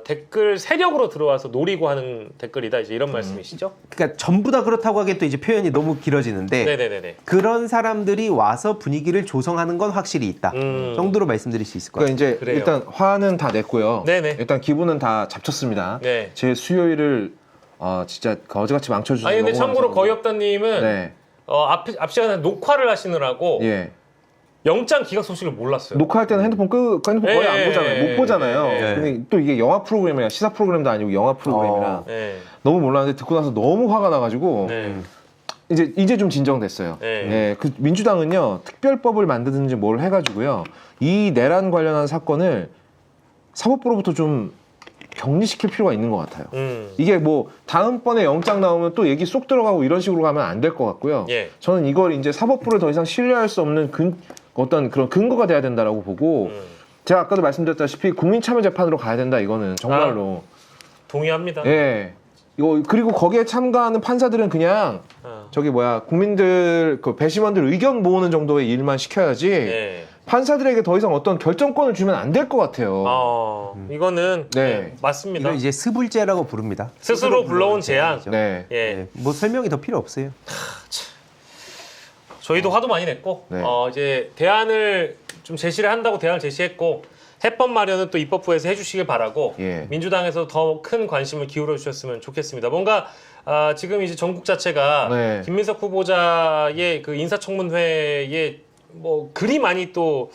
댓글 세력으로 들어와서 노리고 하는 댓글이다 이제 이런 말씀이시죠? 그러니까 전부 다 그렇다고 하기엔 또 이제 표현이 너무 길어지는데 네네네네. 그런 사람들이 와서 분위기를 조성하는 건 확실히 있다 정도로 말씀드릴 수 있을 것 같아요. 그러니까 이제 그래요. 일단 화는 다 냈고요. 네네. 일단 기분은 다 잡쳤습니다. 네. 제 수요일을 진짜 어제같이 망쳐주셔서 아니 근데 너무 참고로 감사하고. 거의 없다님은 네. 앞 시간에 녹화를 하시느라고 예. 영장 기각 소식을 몰랐어요. 녹화할 때는 핸드폰 거의 예, 안 보잖아요. 못 보잖아요. 예. 근데 또 이게 영화 프로그램이라 시사 프로그램도 아니고 영화 프로그램이라 네. 너무 몰랐는데 듣고 나서 너무 화가 나가지고 네. 이제 좀 진정됐어요. 네. 예, 그 민주당은요 특별법을 만드든지 뭘 해가지고요 이 내란 관련한 사건을 사법부로부터 좀 격리시킬 필요가 있는 것 같아요. 이게 뭐 다음번에 영장 나오면 또 얘기 쏙 들어가고 이런 식으로 가면 안 될 것 같고요. 예. 저는 이걸 이제 사법부를 더 이상 신뢰할 수 없는 어떤 그런 근거가 돼야 된다라고 보고 제가 아까도 말씀드렸다시피 국민참여재판으로 가야 된다 이거는 정말로. 동의합니다. 예. 이거 그리고 거기에 참가하는 판사들은 그냥 국민들 그 배심원들 의견 모으는 정도의 일만 시켜야지 네. 판사들에게 더 이상 어떤 결정권을 주면 안 될 것 같아요. 이거는 네. 맞습니다. 이건 이제 스불제라고 부릅니다. 스스로 불러온 제안. 네. 예. 네, 뭐 설명이 더 필요 없어요. 저희도 화도 많이 냈고 네. 이제 대안을 좀 제시를 한다고 대안을 제시했고 해법 마련은 또 입법부에서 해주시길 바라고 예. 민주당에서 더 큰 관심을 기울여 주셨으면 좋겠습니다. 뭔가 지금 이제 전국 자체가 네. 김민석 후보자의 그 인사청문회에 뭐 그리 많이 또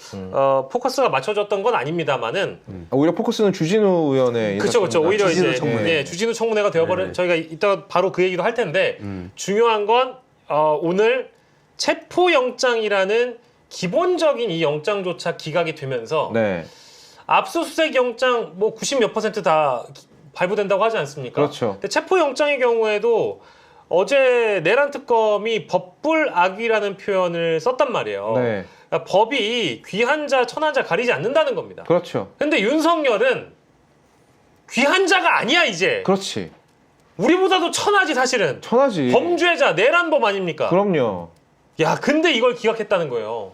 포커스가 맞춰졌던 건 아닙니다만은 오히려 포커스는 주진우 의원의 그렇죠. 오히려 주진우 이제 청문회. 주진우 청문회가 되어버린 저희가 이따 바로 그 얘기도 할 텐데 중요한 건 오늘 체포영장이라는 기본적인 이 영장조차 기각이 되면서 네. 압수수색 영장 뭐 90몇 % 다 발부된다고 하지 않습니까? 그렇죠. 근데 체포영장의 경우에도 어제 내란 특검이 법불악위라는 표현을 썼단 말이에요. 네. 그러니까 법이 귀한 자, 천한 자 가리지 않는다는 겁니다. 그렇죠. 근데 윤석열은 귀한 자가 아니야 이제. 그렇지. 우리보다도 천하지 사실은. 천하지. 범죄자, 내란범 아닙니까? 그럼요. 야, 근데 이걸 기각했다는 거예요.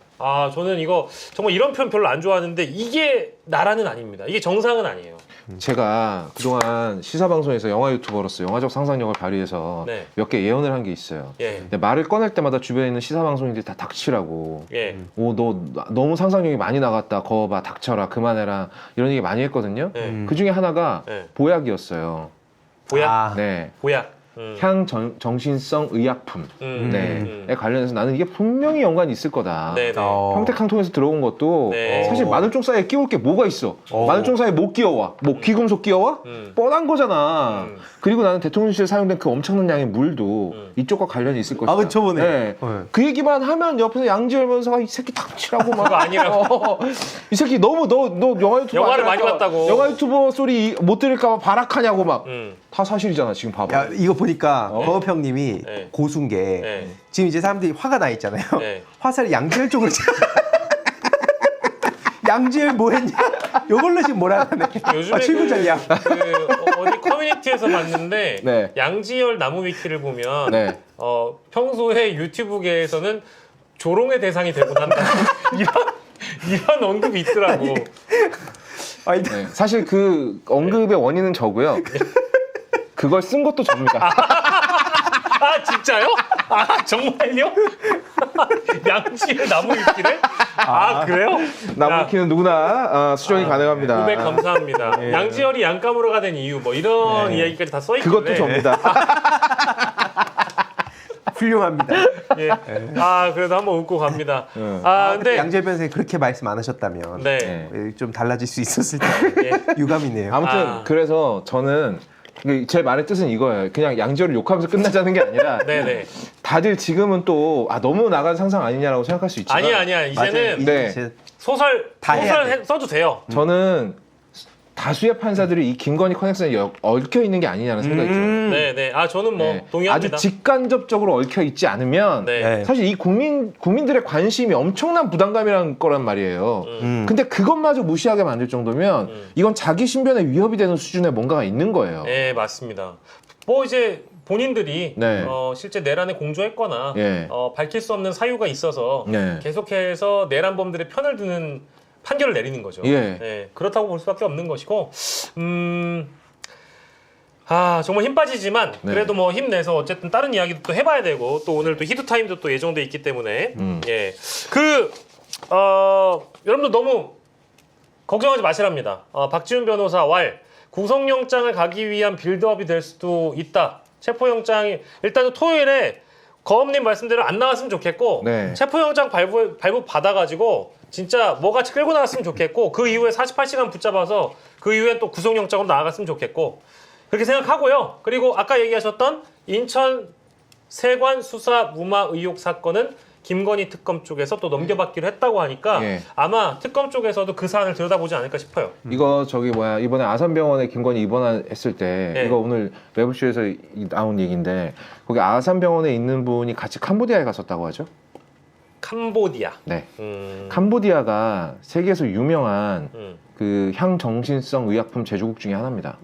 저는 이거 정말 이런 표현 별로 안 좋아하는데 이게 나라는 아닙니다. 이게 정상은 아니에요. 제가 그동안 시사방송에서 영화 유튜버로서 영화적 상상력을 발휘해서 네. 몇 개 예언을 한 게 있어요. 예. 근데 말을 꺼낼 때마다 주변에 있는 시사방송인들이 다 닥치라고. 예. 너 너무 상상력이 많이 나갔다. 거봐 봐, 닥쳐라, 그만해라. 이런 얘기 많이 했거든요. 예. 그 중에 하나가 예. 보약이었어요. 보약. 네. 보약. 향정신성 의약품. 음. 에 관련해서 나는 이게 분명히 연관이 있을 거다. 네네. 평택항 통해서 들어온 것도 네. 사실 마늘종 사이에 끼울 게 뭐가 있어? 마늘종 사이에 못 끼워와. 뭐 귀금속 끼워와? 뻔한 거잖아. 그리고 나는 대통령실에 사용된 그 엄청난 양의 물도 이쪽과 관련이 있을 것이다. 그 저번에. 네. 그 얘기만 하면 옆에서 양지열 변호사가 이 새끼 닥치라고 막. 그거 아니라고. 이 새끼 너무 너 영화 유튜버 영화를 안 많이 할까 봐. 봤다고. 영화 유튜버 소리 못 들을까 봐 발악하냐고 막. 음. 다 사실이잖아 지금 봐봐. 야, 이거 보니까 거업 형님이 네. 고수인 게 네. 지금 이제 사람들이 화가 나 있잖아요. 네. 화살이 양지열 쪽으로 양지열 뭐 했냐? 요걸로 지금 몰아가네. 요즘에 출구 전략. 어디 커뮤니티에서 봤는데 네. 양지열 나무 위키를 보면 네. 평소에 유튜브계에서는 조롱의 대상이 되곤 한다. 이런 언급이 있더라고. 아니, 네, 사실 그 언급의 원인은 저고요. 그걸 쓴 것도 접니다. 진짜요? 정말요? 양지의 나무 위키를? 그래요? 나무 키는 누구나 수정이 가능합니다. 고백 감사합니다. 양지열이 양감으로가 된 이유 뭐 이런 이야기까지 다 써있길래 그것도 접니다. 훌륭합니다. 예. 그래도 한번 웃고 갑니다. 근데 양지열 변호사님 그렇게 말씀 안 하셨다면 네. 좀 달라질 수 있었을 텐데 유감이네요. 아무튼 그래서 저는 제 말의 뜻은 이거예요. 그냥 양지열을 욕하면서 끝나자는 게 아니라 네네. 다들 지금은 또 너무 나간 상상 아니냐라고 생각할 수 있지만 아니야. 이제는 네. 소설 써도 돼요. 저는 다수의 판사들이 이 김건희 커넥션에 얽혀 있는 게 아니냐는 생각이 들어요. 네네. 저는 뭐 네. 동의합니다. 아주 직간접적으로 얽혀 있지 않으면 네. 사실 이 국민들의 관심이 엄청난 부담감이라는 거란 말이에요. 근데 그것마저 무시하게 만들 정도면 이건 자기 신변에 위협이 되는 수준의 뭔가가 있는 거예요. 네, 맞습니다. 뭐 이제 본인들이 네. 실제 내란에 공조했거나 예. 밝힐 수 없는 사유가 있어서 네. 계속해서 내란범들의 편을 드는 판결을 내리는 거죠. 예. 네, 그렇다고 볼 수밖에 없는 것이고, 정말 힘 빠지지만 네. 그래도 뭐 힘내서 어쨌든 다른 이야기도 또 해봐야 되고 또 오늘 또 히드 타임도 또 예정돼 있기 때문에 예, 여러분들 너무 걱정하지 마시랍니다. 박지훈 변호사 왈 구속영장을 가기 위한 빌드업이 될 수도 있다. 체포영장이 일단은 토요일에 거업님 말씀대로 안 나왔으면 좋겠고 네. 체포영장 발부 받아가지고 진짜 뭐같이 끌고 나갔으면 좋겠고 그 이후에 48시간 붙잡아서 그 이후에 또 구속영장으로 나아갔으면 좋겠고 그렇게 생각하고요. 그리고 아까 얘기하셨던 인천 세관 수사 무마 의혹 사건은 김건희 특검 쪽에서 또 넘겨받기로 했다고 하니까 예. 아마 특검 쪽에서도 그 사안을 들여다보지 않을까 싶어요. 이거 이번에 아산병원에 김건희 입원했을 때 네. 이거 오늘 외부쇼에서 나온 얘기인데 거기 아산병원에 있는 분이 같이 캄보디아에 갔었다고 하죠? 캄보디아. 네. 음. 캄보디아가 세계에서 유명한 음. 그 향정신성 의약품 제조국 중에 하나입니다.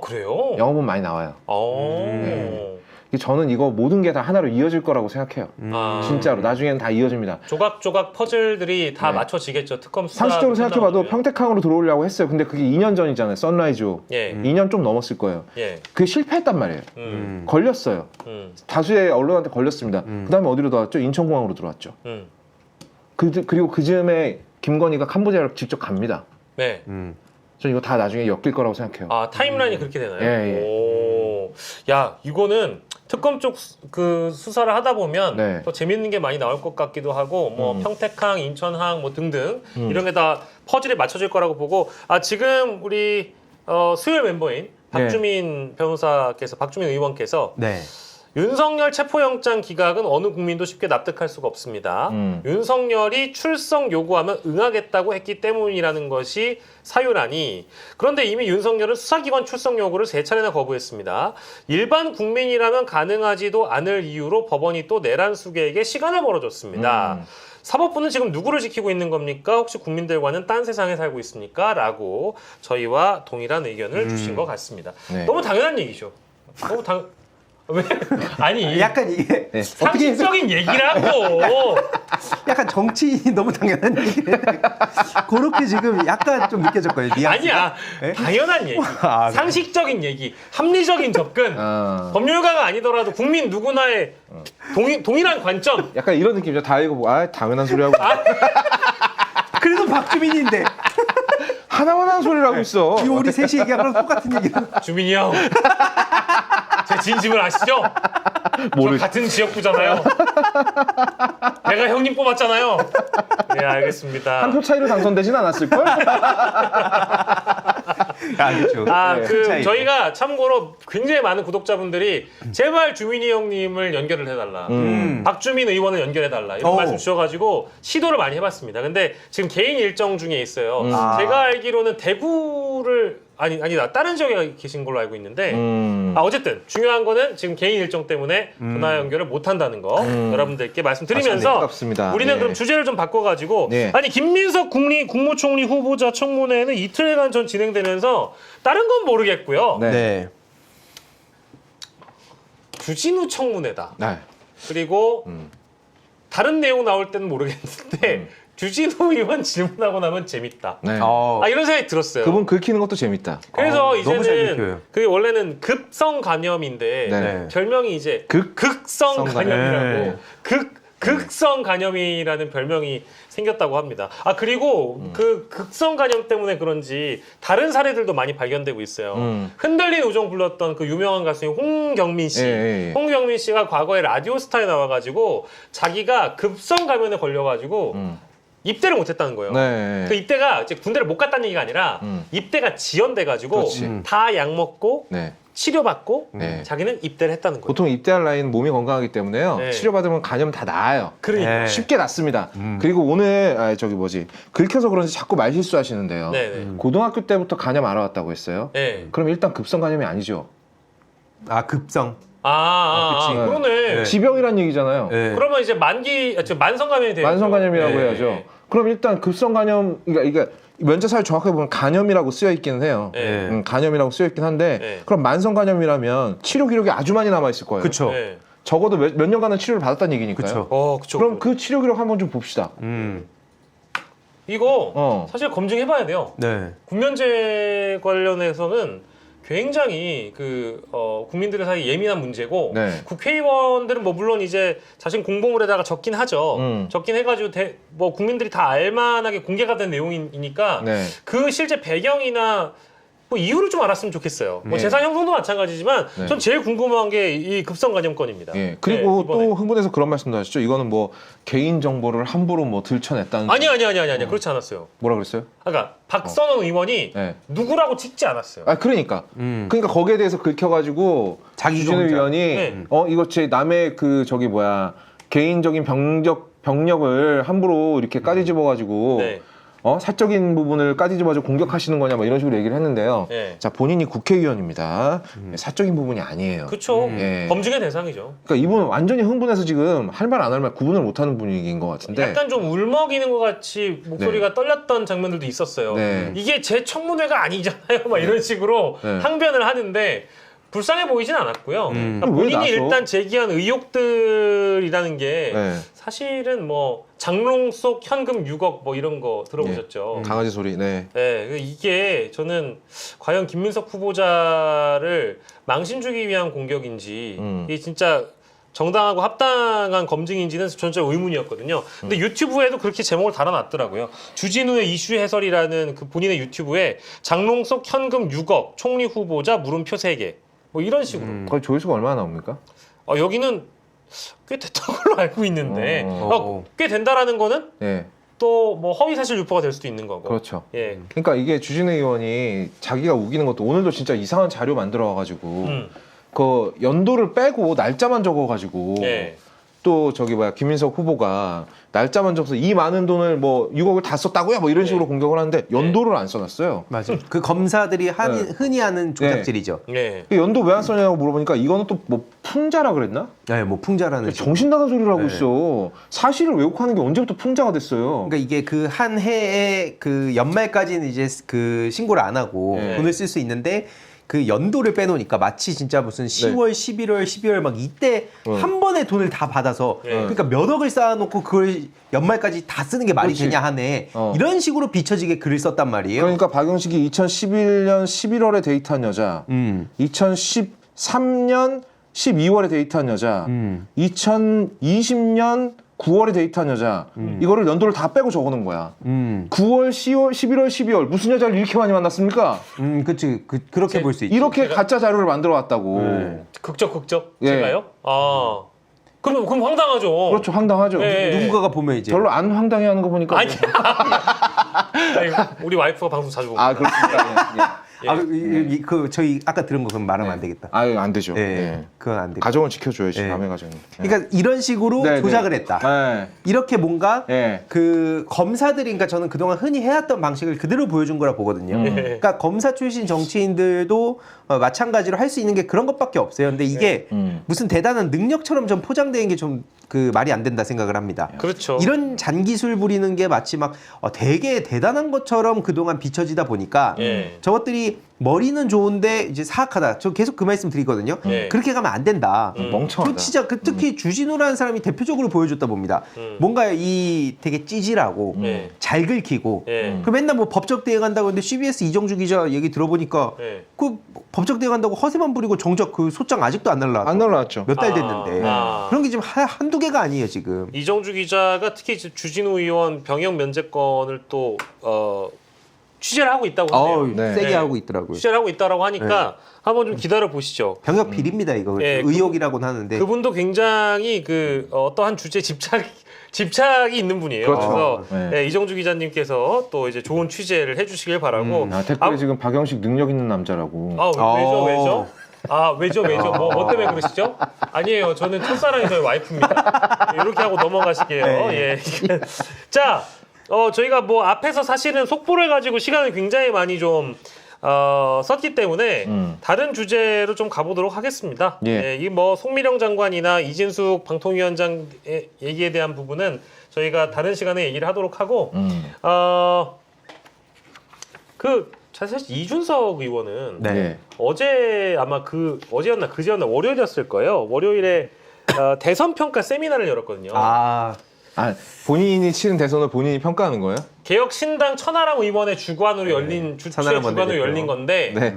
그래요? 영업은 많이 나와요. 네. 저는 이거 모든 게 다 하나로 이어질 거라고 생각해요. 진짜로 나중에는 다 이어집니다. 조각조각 퍼즐들이 다 네. 맞춰지겠죠. 특검 수사. 상식적으로 생각해봐도 평택항으로 들어오려고 했어요. 근데 그게 2년 전이잖아요. 선라이즈. 예. 2년 좀 넘었을 거예요. 예. 그게 실패했단 말이에요. 걸렸어요. 다수의 언론한테 걸렸습니다. 그 다음에 어디로 들어왔죠? 인천공항으로 들어왔죠. 그리고 그 즈음에 김건희가 캄보디아로 직접 갑니다. 네. 전 이거 다 나중에 엮일 거라고 생각해요. 타임라인이 그렇게 되나요? 예, 예. 오. 야, 이거는 특검 쪽 그 수사를 하다 보면 네. 더 재밌는 게 많이 나올 것 같기도 하고 뭐 평택항, 인천항 뭐 등등 이런 게 다 퍼즐에 맞춰질 거라고 보고 지금 우리 수요일 멤버인 박주민 변호사께서 박주민 의원께서 네. 윤석열 체포영장 기각은 어느 국민도 쉽게 납득할 수가 없습니다. 윤석열이 출석 요구하면 응하겠다고 했기 때문이라는 것이 사유라니. 그런데 이미 윤석열은 수사기관 출석 요구를 3차례나 거부했습니다. 일반 국민이라면 가능하지도 않을 이유로 법원이 또 내란 수개에게 시간을 벌어줬습니다. 사법부는 지금 누구를 지키고 있는 겁니까? 혹시 국민들과는 딴 세상에 살고 있습니까? 라고 저희와 동일한 의견을 주신 것 같습니다. 네. 너무 당연한 얘기죠. 왜? 아니 약간 이게 어떻게 해서 상식적인 얘기라고. 약간 정치인이 너무 당연한 얘기를 그렇게 지금 약간 좀 느껴졌거든요. 뉘앙스가. 아니야. 네? 당연한 얘기. 그래. 상식적인 얘기. 합리적인 접근. 법률가가 아니더라도 국민 누구나의 동일한 관점. 약간 이런 느낌이죠. 다 읽어보고 당연한 소리 하고 그래도 박주민인데 하나만 하는 소리를 하고 있어. 이거 우리 셋이 얘기한 거랑 똑같은 얘기를. 주민이 형. 제 진심을 아시죠? 저 같은 지역구잖아요. 내가 형님 뽑았잖아요. 네, 알겠습니다. 한 표 차이로 당선되진 않았을걸? 그렇죠. 저희가 참고로 굉장히 많은 구독자분들이 제발 주민이 형님을 연결을 해달라. 박주민 의원을 연결해달라. 이런 말씀 주셔가지고 시도를 많이 해봤습니다. 근데 지금 개인 일정 중에 있어요. 제가 알기로는 대구를 아니다 다른 지역에 계신 걸로 알고 있는데 어쨌든 중요한 거는 지금 개인 일정 때문에 전화 연결을 못 한다는 거 여러분들께 말씀드리면서 아깝습니다. 우리는 네. 그럼 주제를 좀 바꿔가지고 네. 김민석 국무총리 후보자 청문회는 이틀간 전 진행되면서 다른 건 모르겠고요. 네. 네. 주진우 청문회다. 네. 그리고 다른 내용 나올 때는 모르겠는데 주진우 의원 질문하고 나면 재밌다. 네. 이런 생각이 들었어요. 그분 긁히는 것도 재밌다. 그래서 너무 잘 이제는 긁혀요. 그게 원래는 급성 감염인데 네. 별명이 이제 극성 감염이라고 극성 감염이라는 별명이 생겼다고 합니다. 그리고 그 극성 감염 때문에 그런지 다른 사례들도 많이 발견되고 있어요. 흔들린 우정 불렀던 그 유명한 가수인 홍경민 씨. 예. 홍경민 씨가 과거에 라디오스타에 나와가지고 자기가 급성 감염에 걸려가지고 입대를 못했다는 거예요. 네. 그 입대가 이제 군대를 못 갔다는 얘기가 아니라 입대가 지연돼가지고 그렇지. 다 약 먹고 네. 치료받고 네. 자기는 입대를 했다는 거예요. 보통 입대할 나이는 몸이 건강하기 때문에요. 네. 치료받으면 간염 다 나아요. 그러니까. 네. 쉽게 낫습니다. 그리고 오늘 긁혀서 그런지 자꾸 말 실수하시는데요. 네네. 고등학교 때부터 간염 알아왔다고 했어요. 네. 그럼 일단 급성 간염이 아니죠. 아 급성. 그치. 네. 그러네. 네. 지병이란 얘기잖아요. 네. 그러면 이제 만성 감염이 돼요. 만성 간염이라고 네. 해야죠. 그럼 일단 급성 간염, 그러니까 면제사를 정확하게 보면 간염이라고 쓰여 있기는 해요. 네. 간염이라고 쓰여 있긴 한데 네. 그럼 만성 간염이라면 치료 기록이 아주 많이 남아 있을 거예요. 그쵸. 네. 적어도 몇 년간은 치료를 받았다는 얘기니까요. 그쵸. 그쵸. 그럼 그 치료 기록 한번 좀 봅시다. 이거 사실 검증해봐야 돼요. 네. 군면제 관련해서는 굉장히 국민들의 사이에 예민한 문제고 네. 국회의원들은 뭐 물론 이제 자신 공보물에다가 적긴 하죠. 적긴 해가지고 뭐 국민들이 다 알만하게 공개가 된 내용이니까 네. 그 실제 배경이나 뭐 이유를 좀 알았으면 좋겠어요. 뭐 네. 재산 형성도 마찬가지지만 네. 전 제일 궁금한 게 이 급성 간염건입니다. 예. 그리고 네, 이번에. 또 흥분해서 그런 말씀도 하시죠. 이거는 뭐 개인 정보를 함부로 뭐 들춰냈다는. 아니 그렇지 않았어요. 뭐라 그랬어요? 그러니까 박선원 의원이 네. 누구라고 찍지 않았어요. 아 그러니까. 그러니까 거기에 대해서 긁혀가지고 자기가 주진우 혼자. 위원이 네. 이거 제 남의 개인적인 병력을 함부로 이렇게 까디집어가지고 네. 사적인 부분을 까디집어가지고 공격하시는 거냐 뭐 이런 식으로 얘기를 했는데요. 네. 자 본인이 국회의원입니다. 사적인 부분이 아니에요. 그렇죠. 예. 검증의 대상이죠. 그러니까 이분 완전히 흥분해서 지금 할 말 안 할 말 구분을 못하는 분위기인 것 같은데. 약간 좀 울먹이는 것 같이 목소리가 떨렸던 장면들도 있었어요. 네. 이게 제 청문회가 아니잖아요. 막 이런 식으로 네. 항변을 하는데 불쌍해 보이진 않았고요. 그러니까 왜 본인이 나서? 일단 제기한 의혹들이라는 게 네. 사실은 뭐 장롱 속 현금 6억 뭐 이런 거 들어보셨죠? 강아지 소리. 네. 네, 이게 저는 과연 김민석 후보자를 망신주기 위한 공격인지 이게 진짜 정당하고 합당한 검증인지는 전적 의문이었거든요. 근데 유튜브에도 그렇게 제목을 달아놨더라고요. 주진우의 이슈 해설이라는 그 본인의 유튜브에 장롱 속 현금 6억, 총리 후보자 물음표 3개 뭐 이런 식으로. 거의 조회수가 얼마나 나옵니까? 여기는 꽤 됐던 걸로 알고 있는데 어. 꽤 된다라는 거는 네. 또 뭐 허위사실 유포가 될 수도 있는 거고. 그렇죠. 예. 그러니까 이게 주진우 의원이 자기가 우기는 것도 오늘도 진짜 이상한 자료 만들어 와가지고 그 연도를 빼고 날짜만 적어가지고 예. 또 김민석 후보가 날짜만 적어서 이 많은 돈을 뭐 6억을 다 썼다고요? 뭐 이런 식으로 공격을 하는데 연도를 안 써놨어요. 맞아요. 그 검사들이 흔히 하는 조작질이죠. 예. 그 연도 왜 안 써냐고 물어보니까 이거는 또 뭐 풍자라 그랬나? 네, 뭐 풍자라는 식으로. 정신 나간 소리를 하고 네. 있어. 사실을 왜곡하는 게 언제부터 풍자가 됐어요. 그러니까 이게 그 한 해에 그 연말까지는 이제 그 신고를 안 하고 네. 돈을 쓸 수 있는데 그 연도를 빼놓으니까 마치 진짜 무슨 10월, 11월, 12월 막 이때 한 번에 돈을 다 받아서 그러니까 몇 억을 쌓아놓고 그걸 연말까지 다 쓰는 게 말이 그렇지. 되냐 하네. 이런 식으로 비춰지게 글을 썼단 말이에요. 그러니까 박영식이 2011년 11월에 데이트한 여자, 2013년 12월에 데이트한 여자, 2020년 9월에 데이트한 여자, 이거를 연도를 다 빼고 적어놓은 거야. 9월, 10월, 11월, 12월 무슨 여자를 이렇게 많이 만났습니까? 그치. 그렇게 볼 수 있지. 이렇게 가짜 자료를 만들어 왔다고. 극적 예. 제가요? 그럼 황당하죠. 그렇죠, 황당하죠. 네. 누군가가 보면 이제 별로 안 황당해하는 거 보니까. 아니, 아니, 우리 와이프가 방송 자주 보고. 그렇습니까? 저희 아까 들은 거 그럼 말하면 안 되겠다. 안 되죠. 네, 예. 그건 안 되고. 가정을 지켜줘야지, 네. 남의 가정이. 그러니까 이런 식으로 네, 조작을 네. 했다. 네. 이렇게 뭔가 네. 그 검사들이 그러니까 저는 그동안 흔히 해왔던 방식을 그대로 보여준 거라 보거든요. 그러니까 검사 출신 정치인들도 마찬가지로 할 수 있는 게 그런 것밖에 없어요. 근데 이게 무슨 대단한 능력처럼 좀 포장되는 게 좀 그 말이 안 된다 생각을 합니다. 그렇죠. 이런 잔기술 부리는 게 마치 막 되게 대단한 것처럼 그동안 비춰지다 보니까 예. 저것들이 머리는 좋은데 이제 사악하다. 저 계속 그 말씀 드리거든요. 예. 그렇게 가면 안 된다. 멍청하다. 그 진짜 특히 주진우라는 사람이 대표적으로 보여줬다 봅니다. 뭔가 이 되게 찌질하고 네. 잘 긁히고 예. 그 맨날 뭐 법적 대응한다고 했는데 CBS 이정주 기자 얘기 들어보니까 예. 그 법적 대응한다고 허세만 부리고 정작 그 소장 아직도 안 날라왔어. 안 날라왔죠. 몇 달 됐는데 아. 그런 게 지금 한두 개가 아니에요 지금. 이정주 기자가 특히 이제 주진우 의원 병역 면제권을 또 취재를 하고 있다고 하네요. 네. 세게 네. 하고 있더라고요. 취재를 하고 있다라고 하니까 한번 좀 기다려 보시죠. 병역 비리입니다 이거. 예, 의혹이라고는 하는데. 그분도 굉장히 어떠한 주제에 집착이 있는 분이에요. 그렇죠. 그래서 네. 이정주 기자님께서 또 이제 좋은 취재를 해주시길 바라고. 댓글에 지금 박영식 능력 있는 남자라고. 왜죠? 왜죠? 뭐 때문에 그러시죠? 아니에요. 저는 첫사랑이 저희 와이프입니다. 이렇게 하고 넘어가실게요. 예. 자, 저희가 뭐 앞에서 사실은 속보를 가지고 시간을 굉장히 많이 좀 썼기 때문에 다른 주제로 좀 가보도록 하겠습니다. 예. 이 뭐 송미령 장관이나 이진숙 방통위원장 얘기에 대한 부분은 저희가 다른 시간에 얘기를 하도록 하고 사실 이준석 의원은 네. 어제 아마 어제였나 그제였나 월요일이었을 거예요. 월요일에 대선 평가 세미나를 열었거든요. 본인이 치른 대선을 본인이 평가하는 거예요? 개혁 신당 천하람 의원의 주관으로 열린 주관으로 열린 건데 네.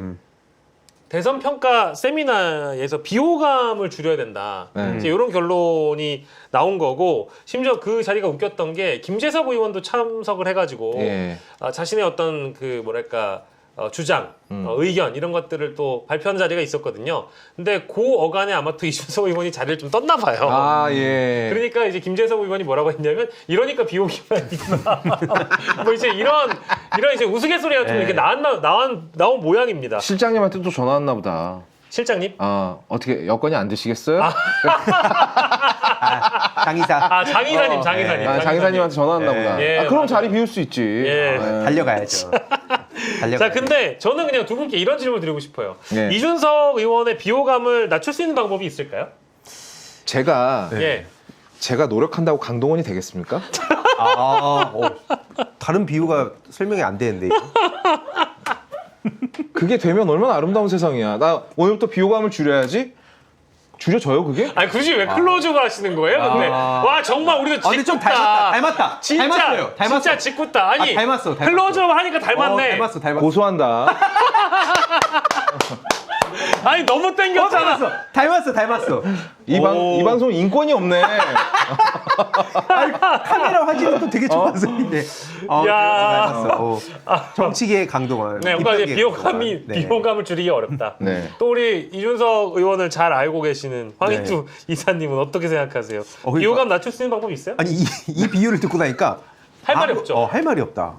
대선 평가 세미나에서 비호감을 줄여야 된다. 이제 이런 결론이 나온 거고 심지어 그 자리가 웃겼던 게 김재섭 의원도 참석을 해가지고 자신의 어떤 그 뭐랄까 주장, 의견 이런 것들을 또 발표한 자리가 있었거든요. 근데 그 어간에 아마 또 이준석 의원이 자리를 좀 떴나 봐요. 그러니까 이제 김재섭 의원이 뭐라고 했냐면 이러니까 비호기만이구나. 뭐 이제 이런 이제 우스갯소리가 좀 이렇게 나온 모양입니다. 실장님한테 또 전화 왔나 보다. 실장님? 어떻게 여건이 안 되시겠어요? 장이사. 장이사님. 장이사님한테 전화 왔나 보다. 그럼 맞아요. 자리 비울 수 있지. 달려가야죠. 자, 근데 저는 그냥 두 분께 이런 질문을 드리고 싶어요. 네. 이준석 의원의 비호감을 낮출 수 있는 방법이 있을까요? 제가 노력한다고 강동원이 되겠습니까? 다른 비유가 설명이 안 되는데. 그게 되면 얼마나 아름다운 세상이야. 나 오늘부터 비호감을 줄여야지. 줄여줘요 그게? 아니 굳이 왜 클로즈업 하시는 거예요? 근데 와 정말 우리도 근데 좀 짓궂다. 닮았다. 진짜 짓궂다. 아니 닮았어. 클로즈업 하니까 닮았네. 닮았어. 고소한다. 아니 너무 땡겼잖아. 닮았어. 이 방송 인권이 없네. 카메라 화질은 또 되게 좋았었는데. 야. 닮았어. 정치계의 강동원. 네, 뭔가 이제 비호감을 줄이기 어렵다. 네. 또 우리 이준석 의원을 잘 알고 계시는 황희투 이사님은 어떻게 생각하세요? 그러니까, 비호감 낮출 수 있는 방법이 있어요? 아니 이 비유를 듣고 나니까 할 말이 없죠. 할 말이 없다.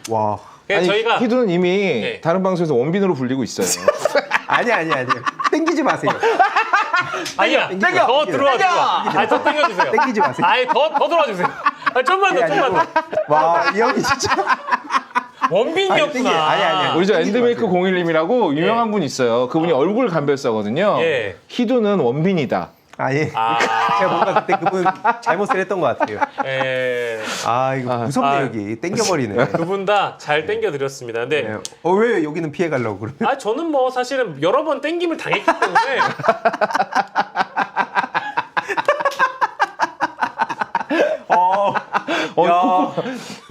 와. 아니, 저희가 희두는 이미 다른 방송에서 원빈으로 불리고 있어요. 아니. 땡기지 마세요. 아니야. 더 들어와. 더 땡겨주세요. 땡기지 마세요. 더 들어와 주세요. 좀만 더. 와, 이 형이 진짜. 원빈이었구나. 아니. 우리 저 엔드메이크 01님이라고 유명한 분 있어요. 그분이 얼굴 감별사거든요. 희두는 원빈이다. 제가 뭔가 그때 그분 잘못을 했던 것 같아요. 이거 무섭네 여기 땡겨버리네. 두 분 다 잘 땡겨드렸습니다. 근데 왜 여기는 피해가려고 그러면? 저는 뭐 사실은 여러 번 땡김을 당했기 때문에.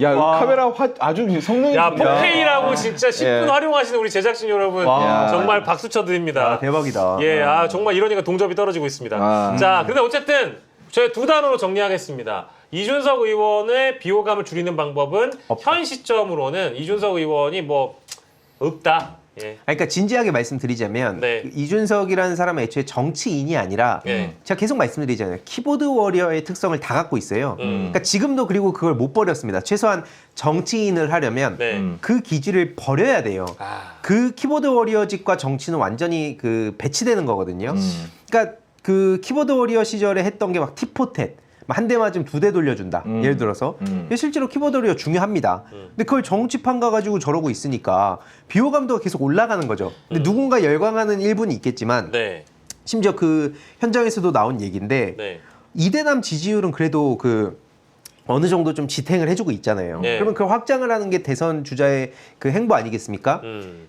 카메라 아주 성능이 좋다. 4K라고 진짜 10분 활용하시는 우리 제작진 여러분 정말 박수 쳐드립니다. 대박이다. 정말 이러니까 동접이 떨어지고 있습니다. 자, 근데 어쨌든 저희 두 단어로 정리하겠습니다. 이준석 의원의 비호감을 줄이는 방법은 현 시점으로는 이준석 의원이 뭐 없다. 그러니까 진지하게 말씀드리자면 이준석이라는 사람은 애초에 정치인이 아니라 제가 계속 말씀드리잖아요. 키보드 워리어의 특성을 다 갖고 있어요. 그러니까 지금도 그리고 그걸 못 버렸습니다. 최소한 정치인을 하려면 그 기질을 버려야 돼요. 그 키보드 워리어직과 정치는 완전히 그 배치되는 거거든요. 그러니까 그 키보드 워리어 시절에 했던 게 막 티포텟 한 대 맞으면 2대 돌려준다. 예를 들어서. 실제로 키보드 워리어 중요합니다. 근데 그걸 정치판 가가지고 저러고 있으니까 비호감도가 계속 올라가는 거죠. 근데 누군가 열광하는 일부는 있겠지만 심지어 그 현장에서도 나온 얘기인데 이대남 지지율은 그래도 그 어느 정도 좀 지탱을 해주고 있잖아요. 그러면 그걸 확장을 하는 게 대선 주자의 그 행보 아니겠습니까?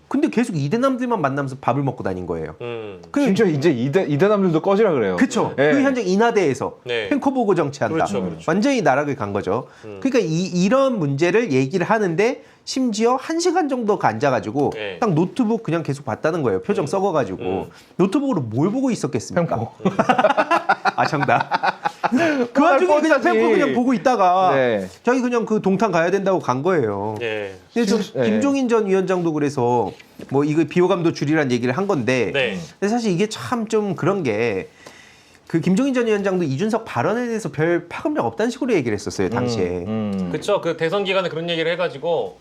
근데 계속 이대남들만 만나면서 밥을 먹고 다닌 거예요. 심지어 이제 이대남들도 꺼지라 그래요. 그렇죠. 그 현장 인하대에서 탱커 보고 정치한다. 그렇죠. 완전히 나락을 간 거죠. 그러니까 이런 문제를 얘기를 하는데 심지어 1시간 정도 앉아가지고 딱 노트북 그냥 계속 봤다는 거예요. 표정 썩어가지고. 노트북으로 뭘 보고 있었겠습니까? 정답. 그 와중에 그냥 탱커 그냥 보고 있다가 자기 그냥 그 동탄 가야 된다고 간 거예요. 그래서 김종인 전 위원장도 그래서 뭐 이거 비호감도 줄이라는 얘기를 한 건데 근데 사실 이게 참 좀 그런 게 그 김종인 전 위원장도 이준석 발언에 대해서 별 파급력 없다는 식으로 얘기를 했었어요 당시에. 그렇죠. 그 대선 기간에 그런 얘기를 해가지고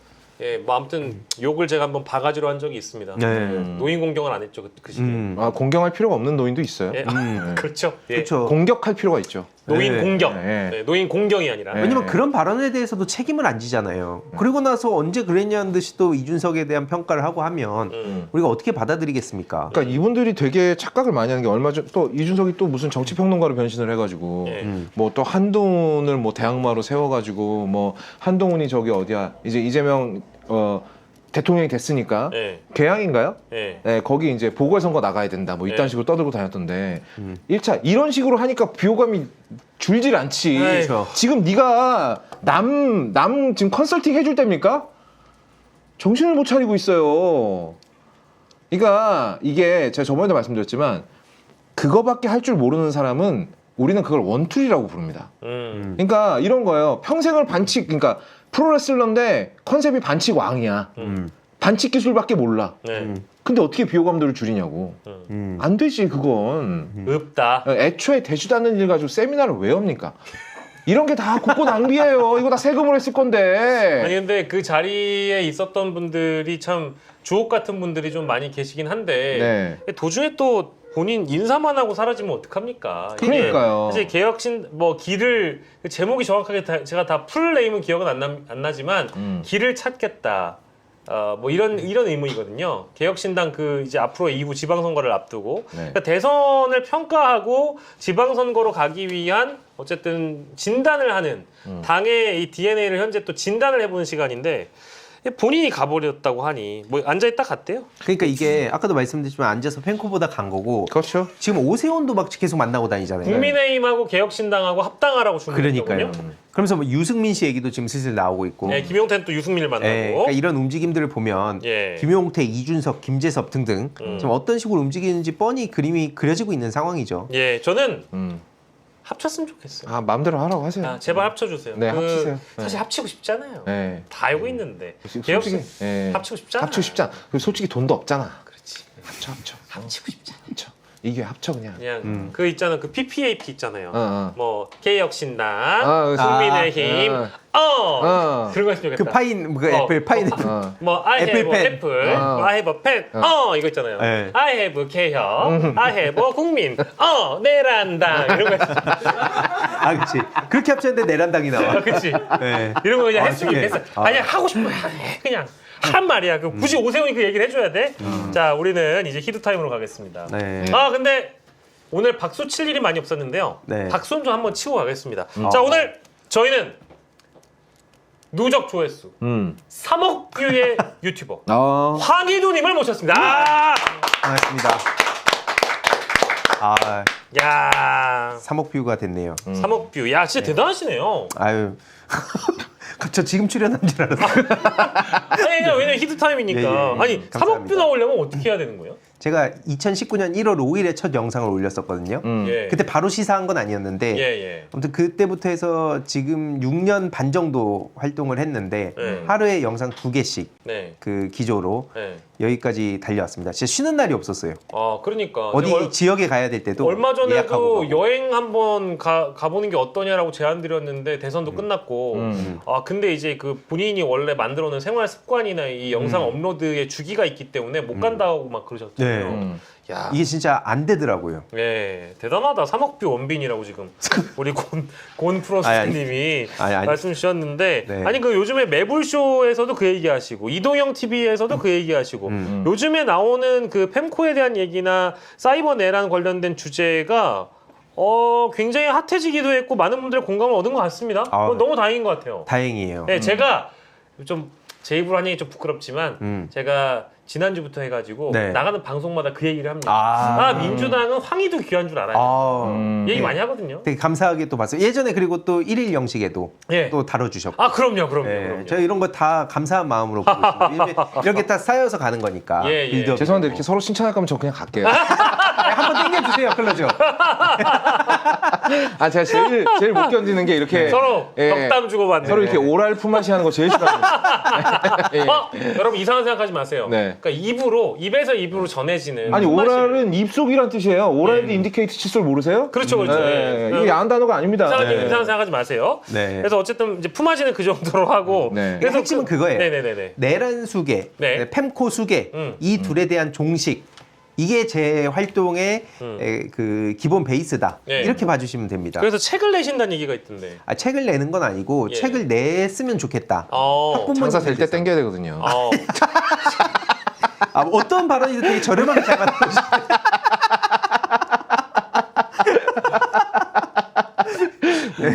뭐 아무튼 욕을 제가 한번 바가지로 한 적이 있습니다. 네. 노인 공경을 안 했죠 그 시기에. 공경할 필요가 없는 노인도 있어요. 예. 그렇죠. 예. 그렇죠. 공격할 필요가 있죠. 노인 네. 공경. 네. 네, 노인 공경이 아니라. 네. 왜냐면 그런 발언에 대해서도 책임을 안 지잖아요. 그리고 나서 언제 그랬냐는 듯이 또 이준석에 대한 평가를 하고 하면 우리가 어떻게 받아들이겠습니까? 그러니까 이분들이 되게 착각을 많이 하는 게 얼마 전 또 이준석이 또 무슨 정치 평론가로 변신을 해가지고 예. 뭐 또 한동훈을 뭐 대항마로 세워가지고 뭐 한동훈이 저기 어디야 이제 이재명 대통령이 됐으니까 예. 개항인가요? 예. 네, 거기 이제 보궐선거 나가야 된다 뭐 이딴 네. 식으로 떠들고 다녔던데 1차 이런 식으로 하니까 비호감이 줄질 않지. 그렇죠. 지금 네가 남 지금 컨설팅 해줄 때입니까? 정신을 못 차리고 있어요. 그러니까 이게 제가 저번에도 말씀드렸지만 그거밖에 할 줄 모르는 사람은 우리는 그걸 원툴이라고 부릅니다. 그러니까 이런 거예요. 평생을 반칙, 그러니까 프로레슬러인데 컨셉이 반칙 왕이야. 반칙 기술밖에 몰라. 네. 근데 어떻게 비호감도를 줄이냐고. 안 되지 그건. 없다. 애초에 되지도 않는 일 가지고 세미나를 왜 합니까? 이런 게 다 국고 낭비예요. 이거 다 세금으로 했을 건데. 아니 근데 그 자리에 있었던 분들이 참 주옥 같은 분들이 좀 많이 계시긴 한데 도중에 또 본인 인사만 하고 사라지면 어떡합니까? 이게 그러니까요. 사실 개혁신 뭐 길을 제목이 정확하게 제가 다 풀 네임은 기억은 안 나지만 길을 찾겠다. 뭐 이런 의미거든요. 개혁신당 그 이제 앞으로 이후 지방선거를 앞두고 그러니까 대선을 평가하고 지방선거로 가기 위한 어쨌든 진단을 하는 당의 이 DNA를 현재 또 진단을 해보는 시간인데 본인이 가버렸다고 하니 뭐 앉아있다 갔대요. 그러니까 이게 아까도 말씀드렸지만 앉아서 팬코보다 간 거고 그렇죠. 지금 오세훈도 막 계속 만나고 다니잖아요. 국민의힘하고 개혁신당하고 합당하라고 주문했거든요. 그러니까요. 그러면서 뭐 유승민 씨 얘기도 지금 슬슬 나오고 있고. 네, 김용태는 또 유승민을 만나고. 그러니까 이런 움직임들을 보면 예. 김용태, 이준석, 김재섭 등등 지금 어떤 식으로 움직이는지 뻔히 그림이 그려지고 있는 상황이죠. 예, 저는 합쳤으면 좋겠어요. 아 마음대로 하라고 하세요. 제발 합쳐주세요. 네, 합치세요. 사실 합치고 싶잖아요. 네. 다 알고 있는데. 솔직히 합치고 싶잖아. 합치고 싶잖아. 그리고 솔직히 돈도 없잖아. 그렇지. 합쳐. 합치고 싶잖아. 합쳐. 이게 합쳐 그냥. 그냥 그 있잖아, 그 PPAP 있잖아요. 뭐 개혁신당, 아, 국민의힘, 그런 거 했으면 좋겠다. 그 파인, 그 애플, 파인애플. 뭐 I have 애플 a 펜. 애플, 뭐 I have a pen, 이거 있잖아요. 네. I have 개혁, I have 국민, 내란당 이런 거 했으면 아, 그렇지. 그렇게 합쳤는데 내란당이 나와. 그렇지. 네. 이런 거 그냥 했으면 네. 좋겠어. 아니 하고 싶어 해 그냥 한 말이야. 그 굳이 오세훈이 그 얘기를 해줘야 돼. 자, 우리는 이제 히드 타임으로 가겠습니다. 네. 근데 오늘 박수 칠 일이 많이 없었는데요. 네. 박수는 좀 한번 치고 가겠습니다. 자, 오늘 저희는 누적 조회수 3억 뷰의 유튜버 황희두님을 모셨습니다. 반갑습니다. 아, 야, 3억 뷰가 됐네요. 3억 뷰. 야, 진짜 대단하시네요. 아유. 저 지금 출연한 줄 알았어요. 아니, 왜냐면 히드 타임이니까. 예, 예. 아니, 3억 뷰 감사합니다. 나오려면 어떻게 해야 되는 거예요? 제가 2019년 1월 5일에 첫 영상을 올렸었거든요. 예. 그때 바로 시사한 건 아니었는데 예. 아무튼 그때부터 해서 지금 6년 반 정도 활동을 했는데 네. 하루에 영상 2개씩 네. 그 기조로 네. 여기까지 달려왔습니다. 진짜 쉬는 날이 없었어요. 그러니까. 어디 지역에 가야 될 때도 얼마 예약하고 전에도 여행 한번 가보는 게 어떠냐라고 제안 드렸는데 대선도 끝났고 근데 이제 그 본인이 원래 만들어 놓은 생활 습관이나 이 영상 업로드의 주기가 있기 때문에 못 간다고 막 그러셨잖아요. 야, 이게 진짜 안 되더라고요. 예, 대단하다. 3억 뷰 원빈이라고 지금 우리 곤 프로스님이 아니. 말씀 주셨는데 네. 아니 그 요즘에 매불쇼에서도 그 얘기하시고 이동형 TV에서도 그 얘기하시고 요즘에 나오는 그 펜코에 대한 얘기나 사이버 내란 관련된 주제가 굉장히 핫해지기도 했고 많은 분들의 공감을 얻은 것 같습니다. 너무 다행인 것 같아요. 다행이에요. 네, 제가 좀 제 입으로 하는 게 좀 부끄럽지만 제가 지난주부터 해가지고 네. 나가는 방송마다 그 얘기를 합니다. 민주당은 황희도 귀한 줄 알아요. 얘기 많이 하거든요. 되게 감사하게 또 봤어요. 예전에 그리고 또 1일 영식에도 예. 또 다뤄주셨고. 그럼요. 저희 이런 거 다 감사한 마음으로 보고 있습니다. 이렇게 딱 쌓여서 가는 거니까. 예. 빌드업. 죄송한데 이렇게 서로 칭찬할 거면 저 그냥 갈게요. 한번 땡겨주세요, 클로저. 제가 제일 못 견디는 게 이렇게 서로 덕담 주고받는. 서로 이렇게 오랄 품앗이 하는 거 제일 싫어합니다. 여러분 이상한 생각하지 마세요. 네. 그러니까 입에서 입으로 전해지는. 아니 품맛이- 오랄은 입속이란 뜻이에요. 오랄드 인디케이트 칫솔 모르세요? 그렇죠, 그렇죠. 네. 예. 이게 야한 단어가 아닙니다. 이상한 생각하지 마세요. 네. 그래서 어쨌든 이제 품앗이는 그 정도로 하고. 네. 그래서 핵심은 그거예요. 네네네네. 내란 수계, 네. 펨코 수계 이 둘에 대한 종식 이게 제 활동의 그 기본 베이스다. 네. 이렇게 봐주시면 됩니다. 그래서 책을 내신다는 얘기가 있던데. 책을 내는 건 아니고 예. 책을 냈으면 좋겠다. 어. 장사 될 때 땡겨야 되거든요. 어. 어떤 발언이 되게 저렴하게 잘 맞는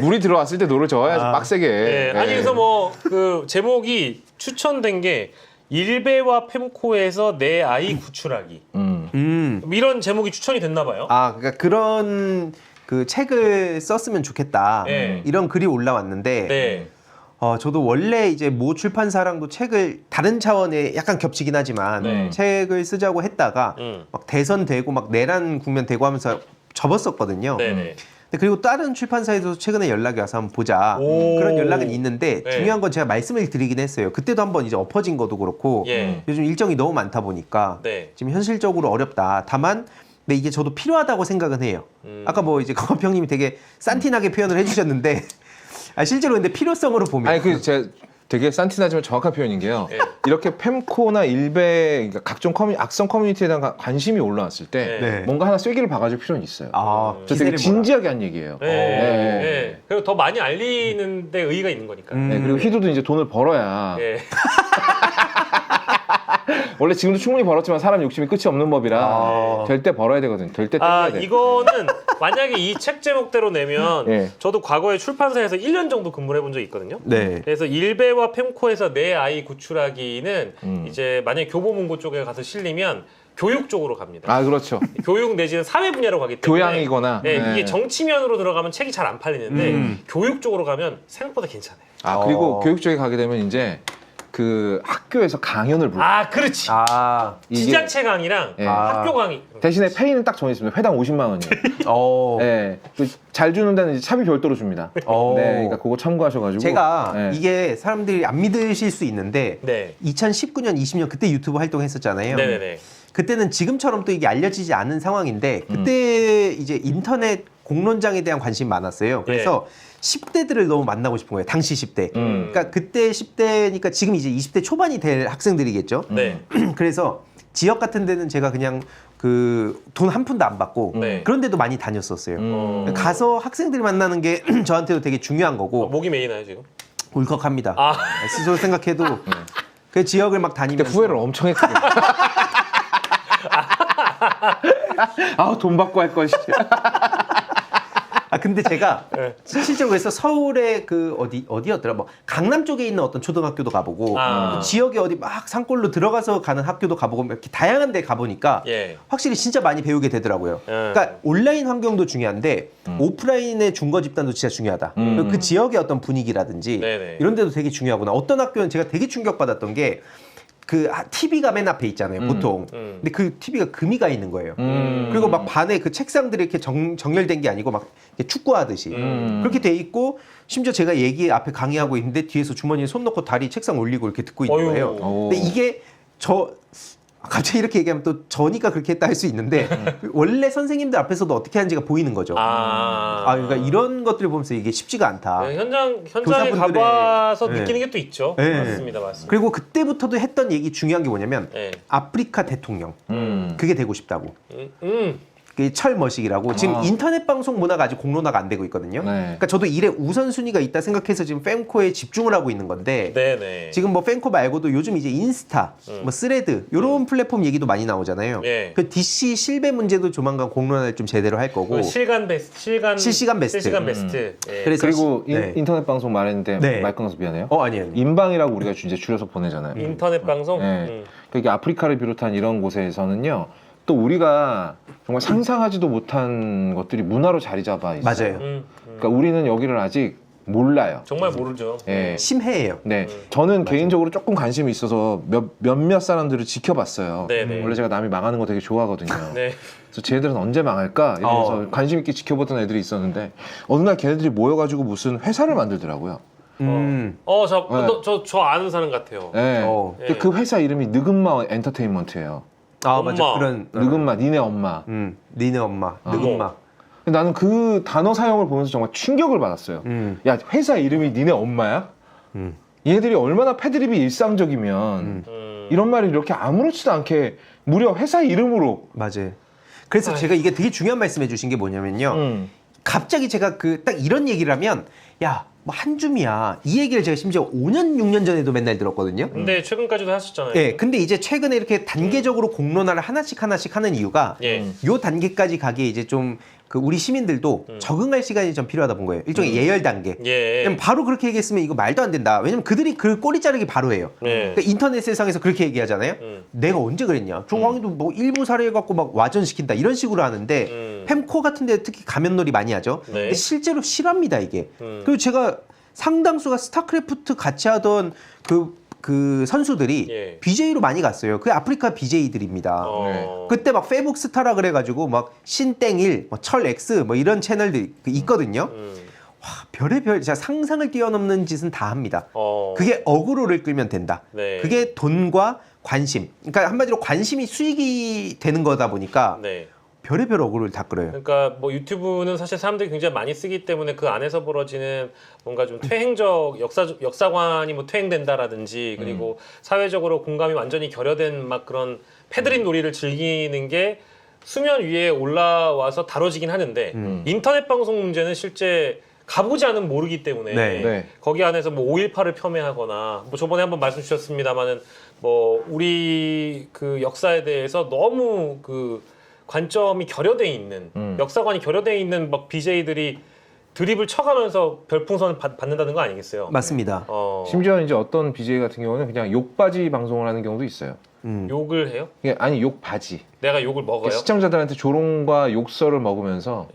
물이 들어왔을 때 노를 저어야지 빡세게. 네. 아니 그래서 뭐 그 제목이 추천된 게 일베와 펨코에서 내 아이 구출하기. 뭐 이런 제목이 추천이 됐나 봐요. 그러니까 그런 그 책을 썼으면 좋겠다. 네. 이런 글이 올라왔는데 네. 저도 원래 이제 모 출판사랑도 책을 다른 차원에 약간 겹치긴 하지만 네. 책을 쓰자고 했다가 막 대선 되고 막 내란 국면 되고 하면서 접었었거든요. 네네. 근데 그리고 다른 출판사에서 최근에 연락이 와서 한번 보자. 오. 그런 연락은 있는데 네. 중요한 건 제가 말씀을 드리긴 했어요. 그때도 한번 이제 엎어진 것도 그렇고 예. 요즘 일정이 너무 많다 보니까 네. 지금 현실적으로 어렵다. 다만 근데 이게 저도 필요하다고 생각은 해요. 아까 뭐 이제 검평님이 되게 산티나게 표현을 해주셨는데 실제로 근데 필요성으로 보면 아니 그 제가 되게 산티나지만 정확한 표현인 게요. 네. 이렇게 펨코나 일베 그러니까 각종 악성 커뮤니티에 대한 관심이 올라왔을 때 네. 뭔가 하나 쐐기를 박아줄 필요는 있어요. 저 기세를 되게 몰아. 진지하게 한 얘기예요. 네. 네. 네. 그리고 더 많이 알리는데 의의가 있는 거니까. 네, 그리고 희두도 이제 돈을 벌어야 예. 원래 지금도 충분히 벌었지만 사람 욕심이 끝이 없는 법이라 될 때 벌어야 되거든요. 될 때 땡겨야 돼. 이거는 만약에 이 책 제목대로 내면 예. 저도 과거에 출판사에서 1년 정도 근무를 해본 적이 있거든요. 네. 그래서 일베와 펨코에서 내 아이 구출하기는 이제 만약에 교보문고 쪽에 가서 실리면 교육 쪽으로 갑니다. 아 그렇죠. 교육 내지는 사회 분야로 가기 때문에 교양이거나. 네, 네. 이게 정치면으로 들어가면 책이 잘 안 팔리는데 교육 쪽으로 가면 생각보다 괜찮아요. 그리고 교육 쪽에 가게 되면 이제 그 학교에서 강연을 부르고 그렇지. 이게 지자체 강의랑 예. 학교 강의. 대신에 페이는 딱 정해있습니다. 회당 50만 원이에요. 네. 잘 주는 데는 이제 차비 별도로 줍니다. 네, 그러니까 그거 참고하셔가지고. 제가 네. 이게 사람들이 안 믿으실 수 있는데 네. 2019년, 20년 그때 유튜브 활동했었잖아요. 네네네. 그때는 지금처럼 또 이게 알려지지 않은 상황인데 그때 이제 인터넷 공론장에 대한 관심이 많았어요. 그래서 10대들을 너무 만나고 싶은 거예요. 당시 10대. 그러니까 그때 10대니까 지금 이제 20대 초반이 될 학생들이겠죠. 네. 그래서 지역 같은 데는 제가 그냥 그 돈 한 푼도 안 받고 네. 그런 데도 많이 다녔었어요. 가서 학생들 만나는 게 저한테도 되게 중요한 거고 목이 메이나요 지금? 울컥합니다. 아. 스스로 생각해도 그 지역을 막 그때 다니면서 후회를 엄청 했거든요. 돈 받고 할 걸. 근데 제가 네. 실제로 그래서 서울의 그 어디였더라 뭐 강남 쪽에 있는 어떤 초등학교도 가보고 또 지역에 어디 막 산골로 들어가서 가는 학교도 가보고 이렇게 다양한 데 가보니까 예. 확실히 진짜 많이 배우게 되더라고요. 그러니까 온라인 환경도 중요한데 오프라인의 중거 집단도 진짜 중요하다. 그리고 그 지역의 어떤 분위기라든지 네네. 이런 데도 되게 중요하구나. 어떤 학교는 제가 되게 충격받았던 게 그 TV가 맨 앞에 있잖아요, 보통. 근데 그 TV가 금이가 있는 거예요. 그리고 막 반에 그 책상들이 이렇게 정렬된 게 아니고 막 이렇게 축구하듯이 그렇게 돼 있고 심지어 제가 얘기 앞에 강의하고 있는데 뒤에서 주머니에 손 넣고 다리 책상 올리고 이렇게 듣고 있는 어휴. 거예요. 근데 이게 갑자기 이렇게 얘기하면 또 저니까 그렇게 했다 할 수 있는데 원래 선생님들 앞에서도 어떻게 하는지가 보이는 거죠. 그러니까 이런 것들을 보면서 이게 쉽지가 않다. 네, 현장에 교사분들의- 가봐서 네. 느끼는 게 또 있죠. 네. 맞습니다. 그리고 그때부터도 했던 얘기 중요한 게 뭐냐면 네. 아프리카 대통령 그게 되고 싶다고. 그 철머식이라고 지금 인터넷 방송 문화가 아직 공론화가 안 되고 있거든요. 네. 그러니까 저도 일에 우선순위가 있다 생각해서 지금 팬코에 집중을 하고 있는 건데 네네. 지금 뭐 팬코 말고도 요즘 이제 인스타, 뭐 스레드 이런 플랫폼 얘기도 많이 나오잖아요. 예. 그 DC 실배 문제도 조만간 공론화를 좀 제대로 할 거고. 그 실시간 베스트. 실시간 베스트. 예. 그래서 그리고 네. 인터넷 방송 말했는데 네. 말 끊어서 미안해요. 아니에요. 인방이라고 우리가 이제 줄여서 보내잖아요. 인터넷 방송. 네. 그러니까 아프리카를 비롯한 이런 곳에서는요. 또 우리가 정말 상상하지도 못한 것들이 문화로 자리 잡아 있어요. 맞아요. 그러니까 우리는 여기를 아직 몰라요. 정말 모르죠. 예. 심해예요. 네, 저는 개인적으로 조금 관심이 있어서 몇몇 사람들을 지켜봤어요. 네네. 원래 제가 남이 망하는 거 되게 좋아하거든요. 네. 그래서 쟤들은 언제 망할까 이러면서 관심 있게 지켜보던 애들이 있었는데 어느 날 걔네들이 모여가지고 무슨 회사를 만들더라고요. 저 아는 사람 같아요. 네. 예. 그 회사 이름이 느근마 엔터테인먼트예요. 아 엄마. 맞아 그런 느근마, 니네 엄마. 니네 엄마 느근마. 나는 그 단어 사용을 보면서 정말 충격을 받았어요. 야, 회사 이름이 니네 엄마야? 얘네들이 얼마나 패드립이 일상적이면 이런 말이 이렇게 아무렇지도 않게 무려 회사 이름으로. 맞아요. 그래서 제가 이게 되게 중요한 말씀해 주신 게 뭐냐면요. 갑자기 제가 그 딱 이런 얘기를 하면 야, 뭐 한 줌이야. 이 얘기를 제가 심지어 5년, 6년 전에도 맨날 들었거든요. 근데 최근까지도 하셨잖아요. 네, 근데 이제 최근에 이렇게 단계적으로 공론화를 하나씩 하는 이유가 요 단계까지 가기에 이제 좀 그 우리 시민들도 적응할 시간이 좀 필요하다 본 거예요. 일종의 예열 단계. 왜냐면 바로 그렇게 얘기했으면 이거 말도 안 된다. 왜냐면 그들이 그 꼬리 자르기 바로 해요. 그러니까 인터넷 세상에서 그렇게 얘기하잖아요. 내가 언제 그랬냐. 조광희도 뭐 일부 사례해갖고 막 와전시킨다. 이런 식으로 하는데 펜코 같은 데 특히 가면놀이 많이 하죠. 근데 실제로 실화입니다, 이게. 그리고 제가 상당수가 스타크래프트 같이 하던 그 선수들이 BJ로 많이 갔어요. 그게 아프리카 BJ들입니다. 그때 막 페북 스타라 그래가지고 막 신땡일, 뭐 철X 뭐 이런 채널들이 있거든요. 와, 별의별 진짜 상상을 뛰어넘는 짓은 다 합니다. 그게 어그로를 끌면 된다. 그게 돈과 관심. 그러니까 한마디로 관심이 수익이 되는 거다 보니까 별의별 어그로를 다 끌어요. 그러니까 뭐 유튜브는 사실 사람들이 굉장히 많이 쓰기 때문에 그 안에서 벌어지는 뭔가 좀 퇴행적 역사관이 뭐 퇴행된다라든지 그리고 사회적으로 공감이 완전히 결여된 막 그런 패드립 놀이를 즐기는 게 수면 위에 올라와서 다뤄지긴 하는데 인터넷 방송 문제는 실제 가보지 않으면 모르기 때문에 거기 안에서 뭐 5.18을 폄훼하거나 뭐 저번에 한번 말씀 주셨습니다만은 뭐 우리 그 역사에 대해서 너무 그 관점이 결여돼 있는 역사관이 결여돼 있는 막 BJ들이 드립을 쳐가면서 별풍선을 받는다는 거 아니겠어요? 맞습니다. 심지어 이제 어떤 BJ 같은 경우는 그냥 욕바지 방송을 하는 경우도 있어요. 욕을 해요? 아니 욕바지. 내가 욕을 먹어요? 시청자들한테 조롱과 욕설을 먹으면서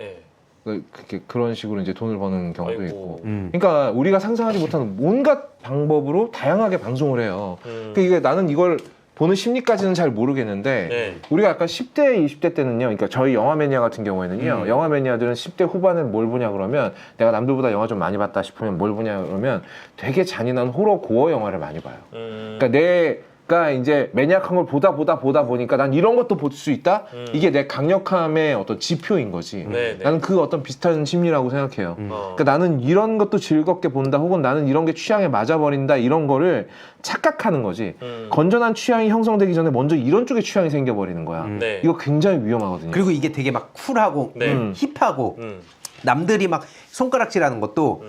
그런 식으로 이제 돈을 버는 경우도 있고. 그러니까 우리가 상상하지 못하는 온갖 방법으로 다양하게 방송을 해요. 그러니까 이게 나는 이걸 보는 심리까지는 잘 모르겠는데 우리가 약간 10대, 20대 때는요. 그러니까 저희 영화 매니아 같은 경우에는요. 영화 매니아들은 10대 후반에 뭘 보냐 그러면 내가 남들보다 영화 좀 많이 봤다 싶으면 뭘 보냐 그러면 되게 잔인한 호러 고어 영화를 많이 봐요. 그러니까 내가 이제 매니악한 걸 보다 보니까 난 이런 것도 볼 수 있다? 이게 내 강력함의 어떤 지표인 거지. 나는 그 어떤 비슷한 심리라고 생각해요. 그러니까 나는 이런 것도 즐겁게 본다 혹은 나는 이런 게 취향에 맞아버린다 이런 거를 착각하는 거지. 건전한 취향이 형성되기 전에 먼저 이런 쪽의 취향이 생겨버리는 거야. 이거 굉장히 위험하거든요. 그리고 이게 되게 막 쿨하고 힙하고 남들이 막 손가락질하는 것도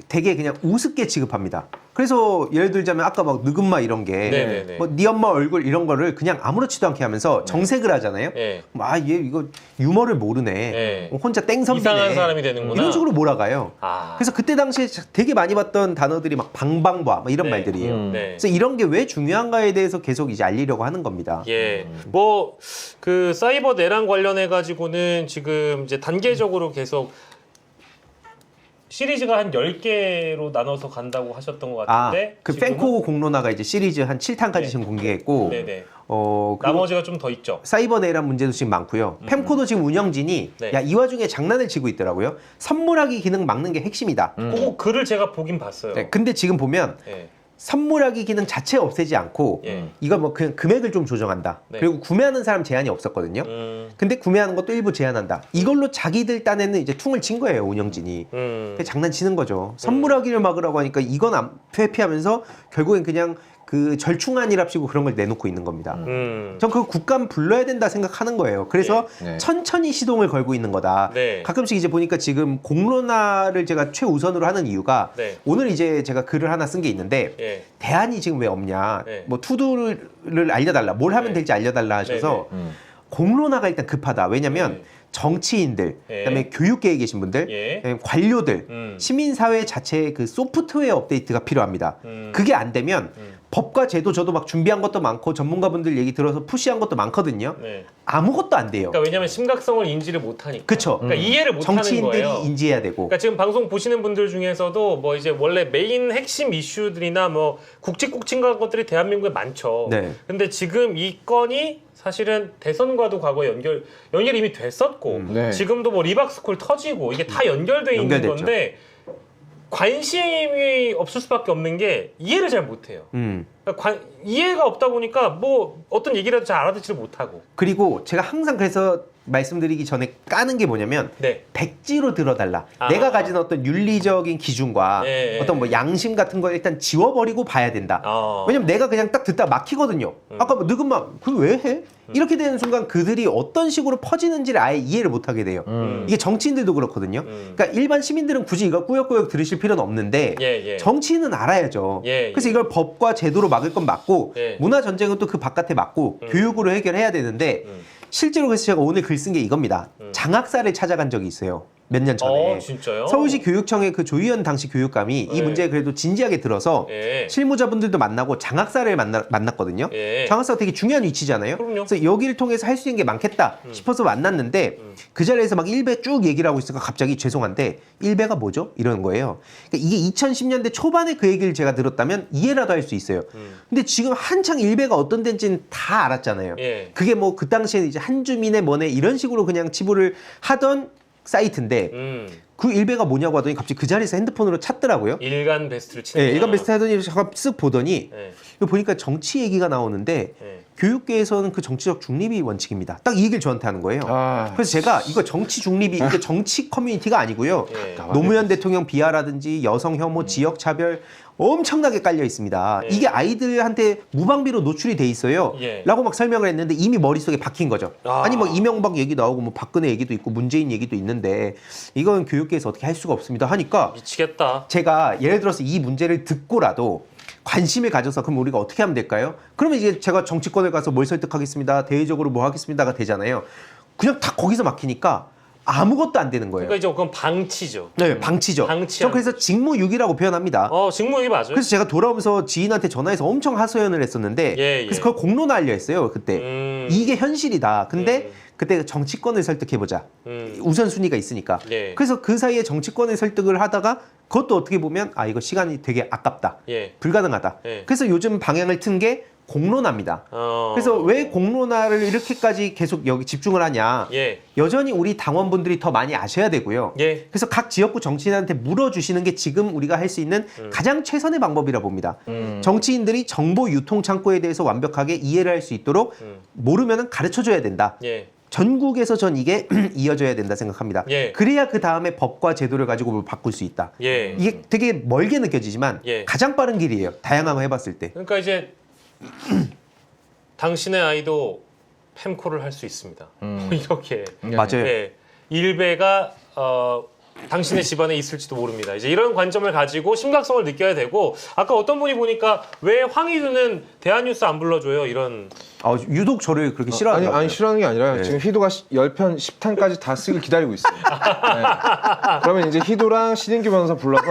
되게 그냥 우습게 취급합니다. 그래서 예를 들자면 아까 막 느근마 이런 게 뭐 네 엄마 얼굴 이런 거를 그냥 아무렇지도 않게 하면서 정색을 하잖아요. 아, 얘 이거 유머를 모르네. 혼자 땡선비네. 이상한 사람이 되는구나. 이런 식으로 몰아가요. 그래서 그때 당시에 되게 많이 봤던 단어들이 막 방방과 뭐 이런 말들이에요. 그래서 이런 게 왜 중요한가에 대해서 계속 이제 알리려고 하는 겁니다. 뭐 그 사이버 내란 관련해 가지고는 지금 이제 단계적으로 계속 시리즈가 한 10개로 나눠서 간다고 하셨던 것 같은데 그 팬코 공론화가 이제 시리즈 한 7탄까지 지금 공개했고 나머지가 좀 더 있죠. 사이버 내란 문제도 지금 많고요. 팸코도 지금 운영진이 야, 이 와중에 장난을 치고 있더라고요. 선물하기 기능 막는 게 핵심이다. 그거 글을 제가 보긴 봤어요. 근데 지금 보면 선물하기 기능 자체 없애지 않고 이거 뭐 그냥 금액을 좀 조정한다. 그리고 구매하는 사람 제한이 없었거든요. 근데 구매하는 것도 일부 제한한다. 이걸로 자기들 딴에는 이제 퉁을 친 거예요, 운영진이. 장난치는 거죠. 선물하기를 막으라고 하니까 이건 회피하면서 결국엔 그냥 그 절충안이랍시고 그런 걸 내놓고 있는 겁니다. 전 그 국감 불러야 된다 생각하는 거예요. 그래서 천천히 시동을 걸고 있는 거다. 가끔씩 이제 보니까 지금 공론화를 제가 최우선으로 하는 이유가 오늘 이제 제가 글을 하나 쓴 게 있는데 대안이 지금 왜 없냐. 뭐 투두를 알려달라. 뭘 하면 될지 알려달라 하셔서 공론화가 일단 급하다. 왜냐면 정치인들, 그다음에 교육계에 계신 분들, 관료들, 시민사회 자체의 그 소프트웨어 업데이트가 필요합니다. 그게 안 되면 법과 제도 저도 막 준비한 것도 많고 전문가분들 얘기 들어서 푸시한 것도 많거든요. 아무것도 안 돼요. 그러니까 왜냐하면 심각성을 인지를 못하니까. 그렇죠. 그러니까 이해를 못하는 정치인들이 거예요. 인지해야 되고. 그러니까 지금 방송 보시는 분들 중에서도 뭐 이제 원래 메인 핵심 이슈들이나 뭐 굵직굵직한 것들이 대한민국에 많죠. 근데 지금 이 건이 사실은 대선과도 과거 연결 이미 됐었고 지금도 뭐 리박스콜 터지고 이게 다 연결돼 있는 건데 관심이 없을 수밖에 없는 게 이해를 잘 못해요. 그러니까 이해가 없다 보니까 뭐 어떤 얘기라도 잘 알아듣지를 못하고. 그리고 제가 항상 그래서 말씀드리기 전에 까는 게 뭐냐면 네. 백지로 들어달라. 아. 내가 가진 어떤 윤리적인 기준과 예, 어떤 뭐 양심 같은 걸 일단 지워버리고 봐야 된다. 왜냐면 내가 그냥 딱 듣다 막히거든요. 아까 뭐 느긋만 그걸 왜 해? 이렇게 되는 순간 그들이 어떤 식으로 퍼지는지를 아예 이해를 못하게 돼요. 이게 정치인들도 그렇거든요. 그러니까 일반 시민들은 굳이 이걸 꾸역꾸역 들으실 필요는 없는데 예. 정치인은 알아야죠. 그래서 이걸 법과 제도로 막을 건 막고 문화 전쟁은 또 그 바깥에 막고 교육으로 해결해야 되는데 실제로 그래서 제가 오늘 글 쓴 게 이겁니다. 장학사를 찾아간 적이 있어요. 몇 년 전에. 진짜요? 서울시 교육청의 그 조희연 당시 교육감이 이 문제에 그래도 진지하게 들어서 실무자분들도 만나고 장학사를 만났거든요. 장학사가 되게 중요한 위치잖아요. 그럼요. 그래서 여기를 통해서 할 수 있는 게 많겠다 싶어서 만났는데 그 자리에서 막 일배 쭉 얘기를 하고 있으니까 갑자기 죄송한데 일배가 뭐죠? 이러는 거예요. 그러니까 이게 2010년대 초반에 그 얘기를 제가 들었다면 이해라도 할 수 있어요. 근데 지금 한창 일배가 어떤 데인지는 다 알았잖아요. 그게 뭐 그 당시에 이제 한주민의 뭐네 이런 식으로 그냥 치부를 하던 사이트인데 그 일배가 뭐냐고 하더니 갑자기 그 자리에서 핸드폰으로 찾더라고요. 일간 베스트를 치는. 네, 일간 베스트 하더니 잠깐 쓱 보더니 이거 보니까 정치 얘기가 나오는데 교육계에서는 그 정치적 중립이 원칙입니다. 딱 이 얘기를 저한테 하는 거예요. 그래서 제가 이거 정치 중립이 이게 정치 커뮤니티가 아니고요. 노무현 대통령 비하라든지 여성 혐오, 지역 차별 엄청나게 깔려 있습니다. 이게 아이들한테 무방비로 노출이 돼 있어요. 라고 막 설명을 했는데 이미 머릿속에 박힌 거죠. 아니 뭐 이명박 얘기 나오고 뭐 박근혜 얘기도 있고 문재인 얘기도 있는데 이건 교육계에서 어떻게 할 수가 없습니다 하니까 미치겠다. 제가 예를 들어서 이 문제를 듣고라도 관심을 가져서 그럼 우리가 어떻게 하면 될까요? 그러면 이제 제가 정치권에 가서 뭘 설득하겠습니다. 대외적으로 뭐 하겠습니다가 되잖아요. 그냥 다 거기서 막히니까 아무것도 안 되는 거예요. 그러니까 이제 그건 방치죠. 네, 방치죠. 저 그래서 직무유기라고 표현합니다. 직무유기 맞아요. 그래서 제가 돌아오면서 지인한테 전화해서 엄청 하소연을 했었는데 그래서 그걸 공론화하려 했어요. 그때 이게 현실이다. 근데 그때 정치권을 설득해보자. 우선순위가 있으니까. 그래서 그 사이에 정치권을 설득을 하다가 그것도 어떻게 보면 아 이거 시간이 되게 아깝다. 불가능하다. 그래서 요즘 방향을 튼 게 공론화입니다. 그래서 왜 공론화를 이렇게까지 계속 여기 집중을 하냐. 여전히 우리 당원분들이 더 많이 아셔야 되고요. 그래서 각 지역구 정치인한테 물어주시는 게 지금 우리가 할 수 있는 가장 최선의 방법이라 봅니다. 정치인들이 정보 유통 창구에 대해서 완벽하게 이해를 할 수 있도록 모르면 가르쳐줘야 된다. 전국에서 전 이게 이어져야 된다 생각합니다. 그래야 그 다음에 법과 제도를 가지고 뭘 바꿀 수 있다. 이게 되게 멀게 느껴지지만 가장 빠른 길이에요. 다양한 거 해봤을 때. 그러니까 이제 당신의 아이도 팸콜을 할 수 있습니다. 이렇게. 맞아요. 일배가 당신의 집안에 있을지도 모릅니다. 이제 이런 관점을 가지고 심각성을 느껴야 되고 아까 어떤 분이 보니까 왜 황희두는 대한뉴스 안 불러줘요? 이런. 유독 저를 그렇게 싫어하더라고요. 아니 싫어하는 게 아니라 지금 희두가 10편 10탄까지 다 쓰길 기다리고 있어요. 그러면 이제 희두랑 신인규 변호사 불러서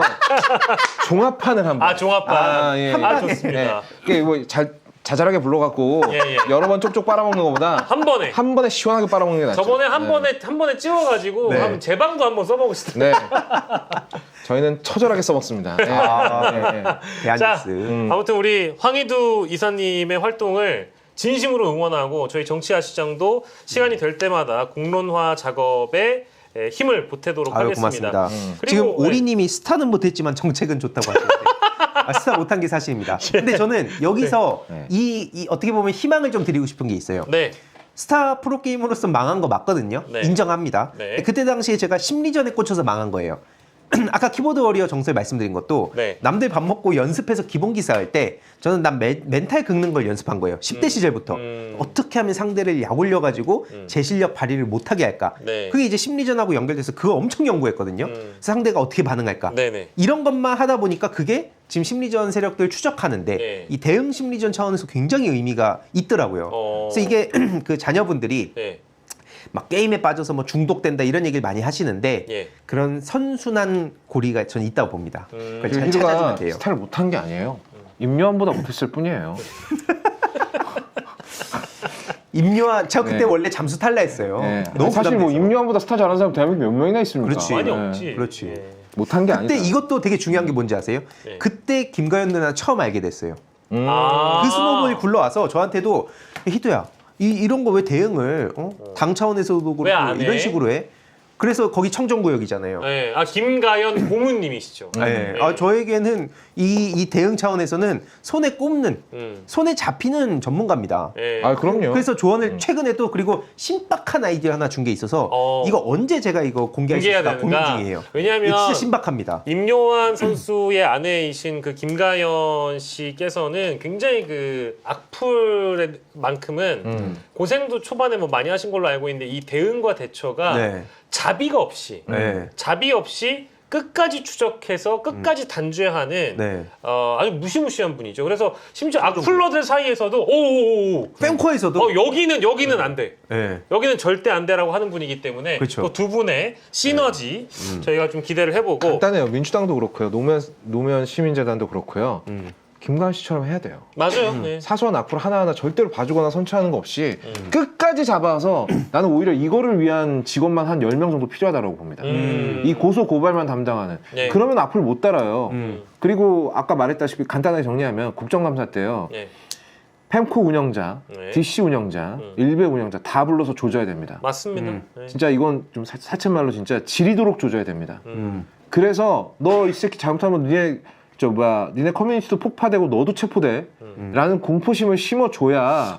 종합판을 한번. 종합판. 좋습니다. 이게 뭐 자잘하게 불러갖고 여러 번 쪽쪽 빨아먹는 것보다 한 번에 시원하게 빨아먹는 게 낫죠. 저번에 한 번에 찌워가지고 한번 제 방도 한번 써먹으시더라고요. 저희는 처절하게 써먹습니다. 자, 아무튼 우리 황희두 이사님의 활동을 진심으로 응원하고 저희 정치아시장도 시간이 될 때마다 공론화 작업에 힘을 보태도록 하겠습니다. 고맙습니다. 지금 오리님이 스타는 못했지만 정책은 좋다고 하시는데 스타 못한 게 사실입니다. 근데 저는 여기서 이 어떻게 보면 희망을 좀 드리고 싶은 게 있어요. 스타 프로게이머로서 망한 거 맞거든요. 인정합니다. 그때 당시에 제가 심리전에 꽂혀서 망한 거예요. 아까 키보드 워리어 정설 말씀드린 것도 남들 밥 먹고 연습해서 기본 기사 할 때 저는 난 멘탈 긁는 걸 연습한 거예요. 10대 시절부터. 어떻게 하면 상대를 약올려가지고 제 실력 발휘를 못하게 할까. 그게 이제 심리전하고 연결돼서 그거 엄청 연구했거든요. 상대가 어떻게 반응할까. 이런 것만 하다 보니까 그게 지금 심리전 세력들 추적하는데 이 대응 심리전 차원에서 굉장히 의미가 있더라고요. 그래서 이게 그 자녀분들이 막 게임에 빠져서 뭐 중독된다 이런 얘기를 많이 하시는데 그런 선순환 고리가 저는 있다고 봅니다. 그걸 잘 찾아주면 돼요. 스타를 못한 게 아니에요. 임요한보다 못했을 뿐이에요. 임요한 저 그때 원래 잠수 탈라했어요. 너무 사실 뭐 임요한보다 스타 잘하는 사람 대한민국에 몇 명이나 있습니까? 그렇지. 많이 없지. 그렇지. 못한 게 아니라. 그때 이것도 되게 중요한 게 뭔지 아세요? 그때 김가연 누나 처음 알게 됐어요. 그 스노볼이 굴러와서 저한테도 희두야 이런 거 왜 대응을 당 차원에서도 그렇고 이런 식으로 해? 그래서 거기 청정구역이잖아요. 네. 아 김가연 고문님이시죠. 네. 저에게는 이 대응 차원에서는 손에 꼽는, 손에 잡히는 전문가입니다. 네. 아 그럼요. 그래서 조언을 최근에도 그리고 신박한 아이디어 하나 준 게 있어서 이거 언제 제가 이거 공개할 수 있을까 고민 중이에요. 왜냐하면 이거 진짜 신박합니다. 임요환 선수의 아내이신 그 김가연 씨께서는 굉장히 그 악플만큼은 고생도 초반에 뭐 많이 하신 걸로 알고 있는데 이 대응과 대처가 네. 자비가 없이 자비 없이 끝까지 추적해서 끝까지 단죄하는 네. 아주 무시무시한 분이죠. 그래서 심지어 악플러들 사이에서도 오오오 팬코에서도 여기는 안 돼. 네. 여기는 절대 안 돼라고 하는 분이기 때문에 그렇죠. 그 두 분의 시너지 저희가 좀 기대를 해보고 간단해요. 민주당도 그렇고요. 노무현 시민재단도 그렇고요. 김가연 씨처럼 해야 돼요. 맞아요. 네. 사소한 악플 하나하나 절대로 봐주거나 선처하는 거 없이 끝까지 잡아서 나는 오히려 이거를 위한 직원만 한 10명 정도 필요하다고 봅니다. 이 고소 고발만 담당하는. 네. 그러면 악플 못 달아요. 그리고 아까 말했다시피 간단하게 정리하면 국정감사 때요. 네. 펜코 운영자, 네. DC 운영자, 일베 운영자 다 불러서 조져야 됩니다. 맞습니다. 네. 진짜 이건 좀 사채말로 진짜 지리도록 조져야 됩니다. 그래서 너 이 새끼 잘못하면 니네 커뮤니티도 폭파되고 너도 체포돼 라는 공포심을 심어줘야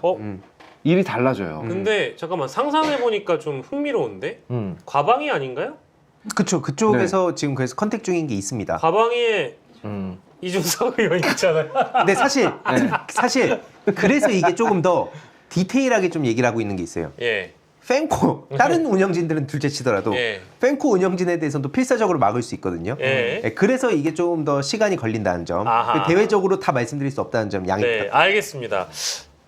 일이 달라져요. 근데 잠깐만 상상해보니까 좀 흥미로운데? 과방위 아닌가요? 그쵸. 그쪽에서 지금 그래서 컨택 중인 게 있습니다. 과방위에 이준석 의원 있잖아요. 근데 사실 그래서 이게 조금 더 디테일하게 좀 얘기를 하고 있는 게 있어요. 예. 팬코 다른 운영진들은 둘째 치더라도 예. 팬코 운영진에 대해서도 필사적으로 막을 수 있거든요. 예. 그래서 이게 조금 더 시간이 걸린다는 점, 아하. 대외적으로 다 말씀드릴 수 없다는 점 양해 네, 부탁드립니다. 알겠습니다.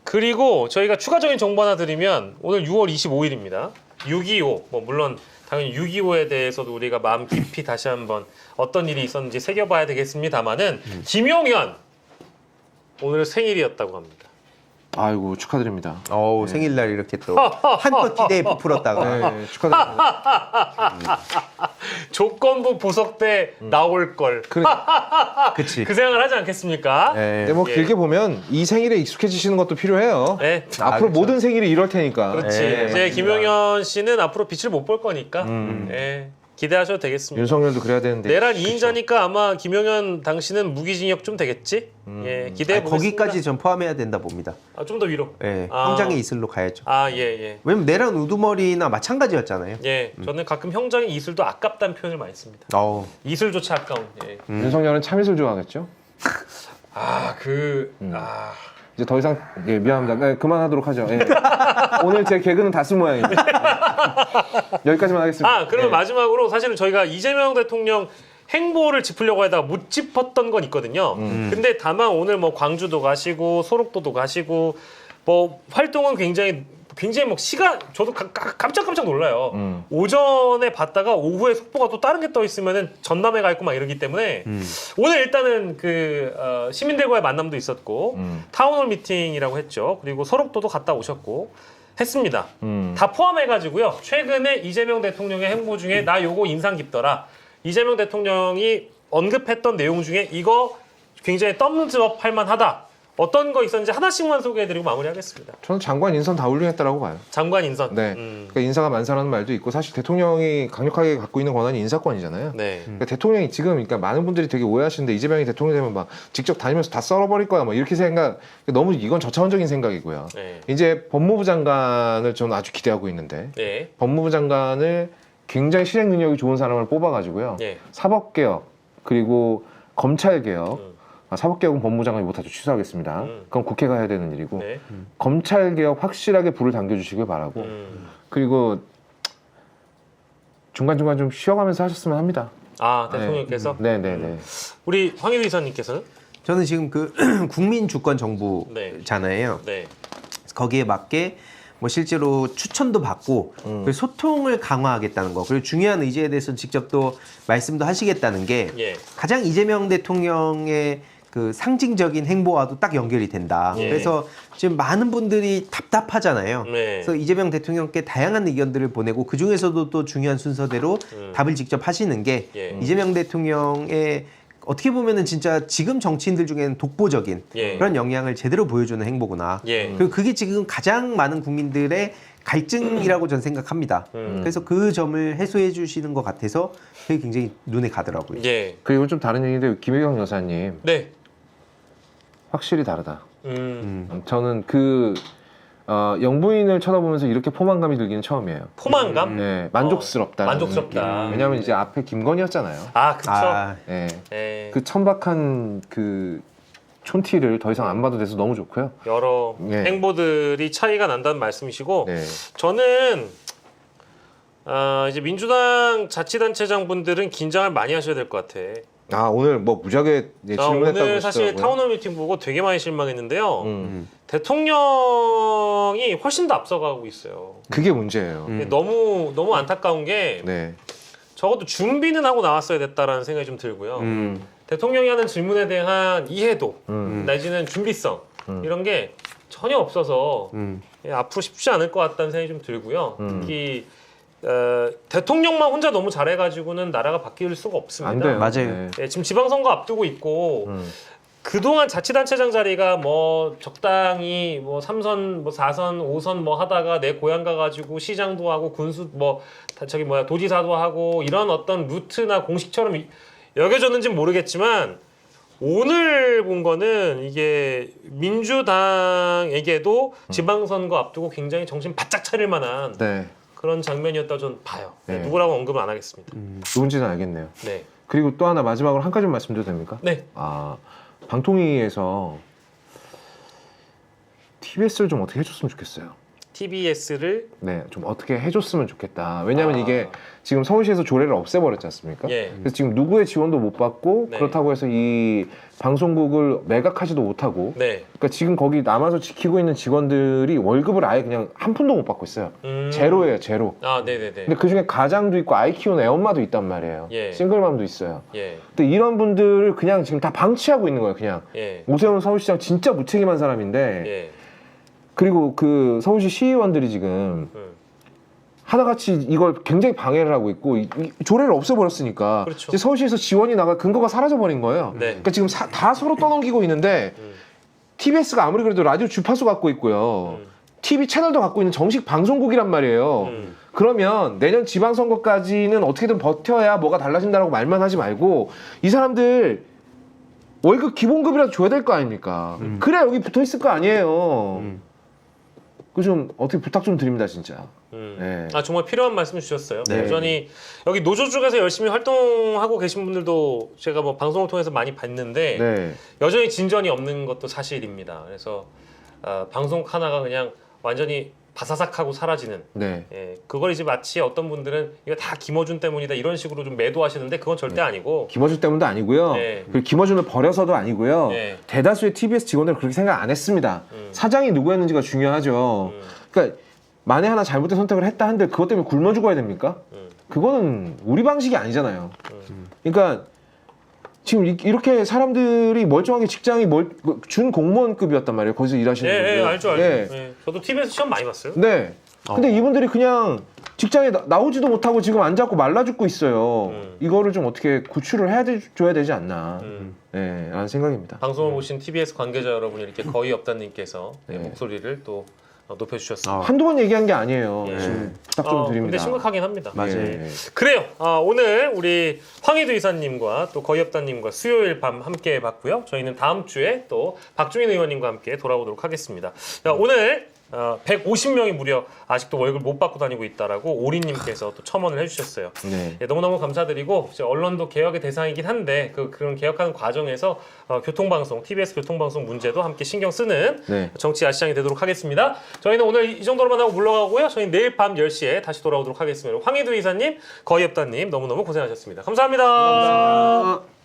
그리고 저희가 추가적인 정보 하나 드리면 오늘 6월 25일입니다. 6.25, 뭐 물론 당연히 6.25에 대해서도 우리가 마음 깊이 다시 한번 어떤 일이 있었는지 새겨봐야 되겠습니다만은 김용현 오늘 생일이었다고 합니다. 아이고 축하드립니다. 생일날 이렇게 또 한껏 기대에 부풀었다가 네, 축하드립니다. 조건부 보석 때 나올 걸. 그치. 그 생각을 하지 않겠습니까? 근데 뭐 예. 길게 보면 이 생일에 익숙해지시는 것도 필요해요. 네. 앞으로 그렇죠. 모든 생일이 이럴 테니까. 그렇지. 이제 김용현 씨는 앞으로 빛을 못 볼 거니까 예, 기대하셔도 되겠습니다. 윤석열도 그래야 되는데. 내란 2인자니까 아마 김용현 당신은 무기징역 좀 되겠지? 예, 기대해 보겠습니다. 거기까지 전 포함해야 된다 봅니다. 좀 더 위로. 형장의 이슬로 가야죠. 예. 왜냐면 내란 우두머리나 마찬가지였잖아요. 예, 저는 가끔 형장의 이슬도 아깝다는 표현을 많이 씁니다. 이슬조차 아까운. 예. 윤석열은 참이슬 좋아하겠죠? 이제 더 이상 미안합니다. 네, 그만하도록 하죠. 예. 오늘 제 개그는 다 쓴 모양입니다. 여기까지만 하겠습니다. 그러면 마지막으로 사실은 저희가 이재명 대통령 행보를 짚으려고 하다가 못 짚었던 건 있거든요. 근데 다만 오늘 뭐 광주도 가시고 소록도도 가시고 뭐 활동은 굉장히 뭐 시간 저도 깜짝 놀라요. 오전에 봤다가 오후에 속보가 또 다른 게 떠 있으면은 전남에 가 있고 막 이러기 때문에 오늘 일단은 그 시민들과의 만남도 있었고 타운홀 미팅이라고 했죠. 그리고 소록도도 갔다 오셨고 했습니다. 다 포함해가지고요. 최근에 이재명 대통령의 행보 중에 나 요거 인상 깊더라. 이재명 대통령이 언급했던 내용 중에 이거 굉장히 덤즈업 할 만하다. 어떤 거 있었는지 하나씩만 소개해드리고 마무리하겠습니다. 저는 장관 인선 다 훌륭했다라고 봐요. 장관 인선. 네. 그러니까 인사가 만사라는 말도 있고 사실 대통령이 강력하게 갖고 있는 권한이 인사권이잖아요. 네. 그러니까 대통령이 지금 그러니까 많은 분들이 되게 오해하시는데 이재명이 대통령 되면 막 직접 다니면서 다 썰어버릴 거야 뭐 이렇게 생각 너무 이건 저차원적인 생각이고요. 네. 이제 법무부 장관을 저는 아주 기대하고 있는데 네. 법무부 장관을 굉장히 실행 능력이 좋은 사람을 뽑아가지고요. 네. 사법개혁 그리고 검찰개혁 사법개혁은 법무부 장관이 못하죠. 취소하겠습니다. 그건 국회가 해야 되는 일이고 네. 검찰개혁 확실하게 불을 당겨주시길 바라고 그리고 중간중간 좀 쉬어가면서 하셨으면 합니다. 대통령께서? 네네네. 우리 황희우 이사님께서는? 저는 지금 그 국민주권정부잖아요. 네. 거기에 맞게 뭐 실제로 추천도 받고 그리고 소통을 강화하겠다는 거 그리고 중요한 의제에 대해서 직접 또 말씀도 하시겠다는 게 가장 이재명 대통령의 그 상징적인 행보와도 딱 연결이 된다. 그래서 지금 많은 분들이 답답하잖아요. 그래서 이재명 대통령께 다양한 의견들을 보내고 그 중에서도 또 중요한 순서대로 답을 직접 하시는 게 이재명 대통령의 어떻게 보면은 진짜 지금 정치인들 중에는 독보적인 예. 그런 역량을 제대로 보여주는 행보구나. 예. 그리고 그게 지금 가장 많은 국민들의 갈증이라고 저는 생각합니다. 그래서 그 점을 해소해 주시는 것 같아서 그게 굉장히 눈에 가더라고요. 예. 그리고 좀 다른 얘기인데 김혜경 여사님 네. 확실히 다르다. 음. 저는 영부인을 쳐다보면서 이렇게 포만감이 들기는 처음이에요. 포만감? 네, 만족스럽다. 만족스럽다. 왜냐하면 이제 앞에 김건희였잖아요. 아, 그쵸. 네, 예. 그 천박한 그 촌티를 더 이상 안 봐도 돼서 너무 좋고요. 여러 네. 행보들이 차이가 난다는 말씀이시고 네, 저는 이제 민주당 자치단체장 분들은 긴장을 많이 하셔야 될 것 같아. 아 오늘 뭐 무지하게 질문했다고 오늘 사실 하시더라고요. 타운홀 미팅 보고 되게 많이 실망했는데요. 대통령이 훨씬 더 앞서가고 있어요. 그게 문제예요. 너무 안타까운 게 네, 적어도 준비는 하고 나왔어야 됐다라는 생각이 좀 들고요. 대통령이 하는 질문에 대한 이해도 내지는 준비성 이런 게 전혀 없어서 앞으로 쉽지 않을 것 같다는 생각이 좀 들고요. 특히 대통령만 혼자 너무 잘해가지고는 나라가 바뀔 수가 없습니다. 안 돼요. 맞아요. 네. 예, 지금 지방선거 앞두고 있고 그동안 자치단체장 자리가 뭐 적당히 뭐 3선, 뭐 4선, 5선 뭐 하다가 내 고향 가가지고 시장도 하고 군수 뭐 도지사도 하고 이런 어떤 루트나 공식처럼 여겨졌는지는 모르겠지만 오늘 본 거는 이게 민주당에게도 지방선거 앞두고 굉장히 정신 바짝 차릴 만한 네, 그런 장면이었다고 저는 봐요. 네. 누구라고 언급은 안 하겠습니다. 누군지는 알겠네요. 네. 그리고 또 하나 마지막으로 한 가지만 말씀드려도 됩니까? 네. 방통위에서 TBS를 좀 어떻게 해줬으면 좋겠어요. TBS를 네, 좀 어떻게 해줬으면 좋겠다. 왜냐하면 이게 지금 서울시에서 조례를 없애버렸지 않습니까? 예. 그래서 지금 누구의 지원도 못 받고 네. 그렇다고 해서 이 방송국을 매각하지도 못하고 네. 그러니까 지금 거기 남아서 지키고 있는 직원들이 월급을 아예 그냥 한 푼도 못 받고 있어요. 제로예요, 제로. 아, 네네네. 근데 그 중에 가장도 있고 아이 키우는 애엄마도 있단 말이에요. 예. 싱글맘도 있어요. 예. 근데 이런 분들을 그냥 지금 다 방치하고 있는 거예요, 그냥. 예. 오세훈 서울시장 진짜 무책임한 사람인데 예. 그리고 그 서울시 시의원들이 지금 하나같이 이걸 굉장히 방해를 하고 있고 이 조례를 없애버렸으니까 그렇죠. 이제 서울시에서 지원이 나갈 근거가 사라져버린 거예요. 네. 그러니까 지금 다 서로 떠넘기고 있는데 TBS가 아무리 그래도 라디오 주파수 갖고 있고요. TV 채널도 갖고 있는 정식 방송국이란 말이에요. 그러면 내년 지방선거까지는 어떻게든 버텨야 뭐가 달라진다라고 말만 하지 말고 이 사람들 월급 기본급이라도 줘야 될 거 아닙니까? 그래야 여기 붙어 있을 거 아니에요. 그 좀 어떻게 부탁 좀 드립니다, 진짜. 네. 아, 정말 필요한 말씀 주셨어요. 네. 여전히 여기 노조 쪽에서 열심히 활동하고 계신 분들도 제가 뭐 방송을 통해서 많이 봤는데 네. 여전히 진전이 없는 것도 사실입니다. 그래서 방송 하나가 그냥 완전히 바사삭하고 사라지는. 네. 예, 그걸 이제 마치 어떤 분들은 이거 다 김어준 때문이다 이런 식으로 좀 매도하시는데 그건 절대 아니고. 김어준 때문도 아니고요. 네. 그리고 김어준을 버려서도 아니고요. 네. 대다수의 TBS 직원들 그렇게 생각 안 했습니다. 사장이 누구였는지가 중요하죠. 그러니까 만에 하나 잘못된 선택을 했다 한들 그것 때문에 굶어 죽어야 됩니까? 그거는 우리 방식이 아니잖아요. 그러니까 지금 이렇게 사람들이 멀쩡하게 직장이 준 공무원급이었단 말이에요. 거기서 일하시는 분들. 예, 알죠. 네. 예. 저도 TV에서 시험 많이 봤어요. 네. 근데 이분들이 그냥 직장에 나오지도 못하고 지금 앉아갖고 말라 죽고 있어요. 이거를 좀 어떻게 구출을 줘야 되지 않나. 네, 라는 생각입니다. 방송을 보신 TBS 관계자 여러분이 이렇게 거의 없다님께서 네. 목소리를 또 높여주셨습니다. 한두 번 얘기한 게 아니에요. 예. 네. 부탁 좀 드립니다. 근데 심각하긴 합니다. 맞아요. 예. 그래요. 오늘 우리 황희두 이사님과 또 거의없다님과 수요일 밤 함께 봤고요. 저희는 다음 주에 또 박주민 의원님과 함께 돌아오도록 하겠습니다. 자, 오늘 150명이 무려 아직도 월급 못 받고 다니고 있다라고 오리님께서 또 첨언을 해주셨어요. 네. 예, 너무너무 감사드리고 이제 언론도 개혁의 대상이긴 한데 그런 개혁하는 과정에서 교통방송, TBS 교통방송 문제도 함께 신경 쓰는 네. 정치 야시장이 되도록 하겠습니다. 저희는 오늘 이 정도로만 하고 물러가고요. 저희는 내일 밤 10시에 다시 돌아오도록 하겠습니다. 황희두 이사님, 거의없다님 너무너무 고생하셨습니다. 감사합니다.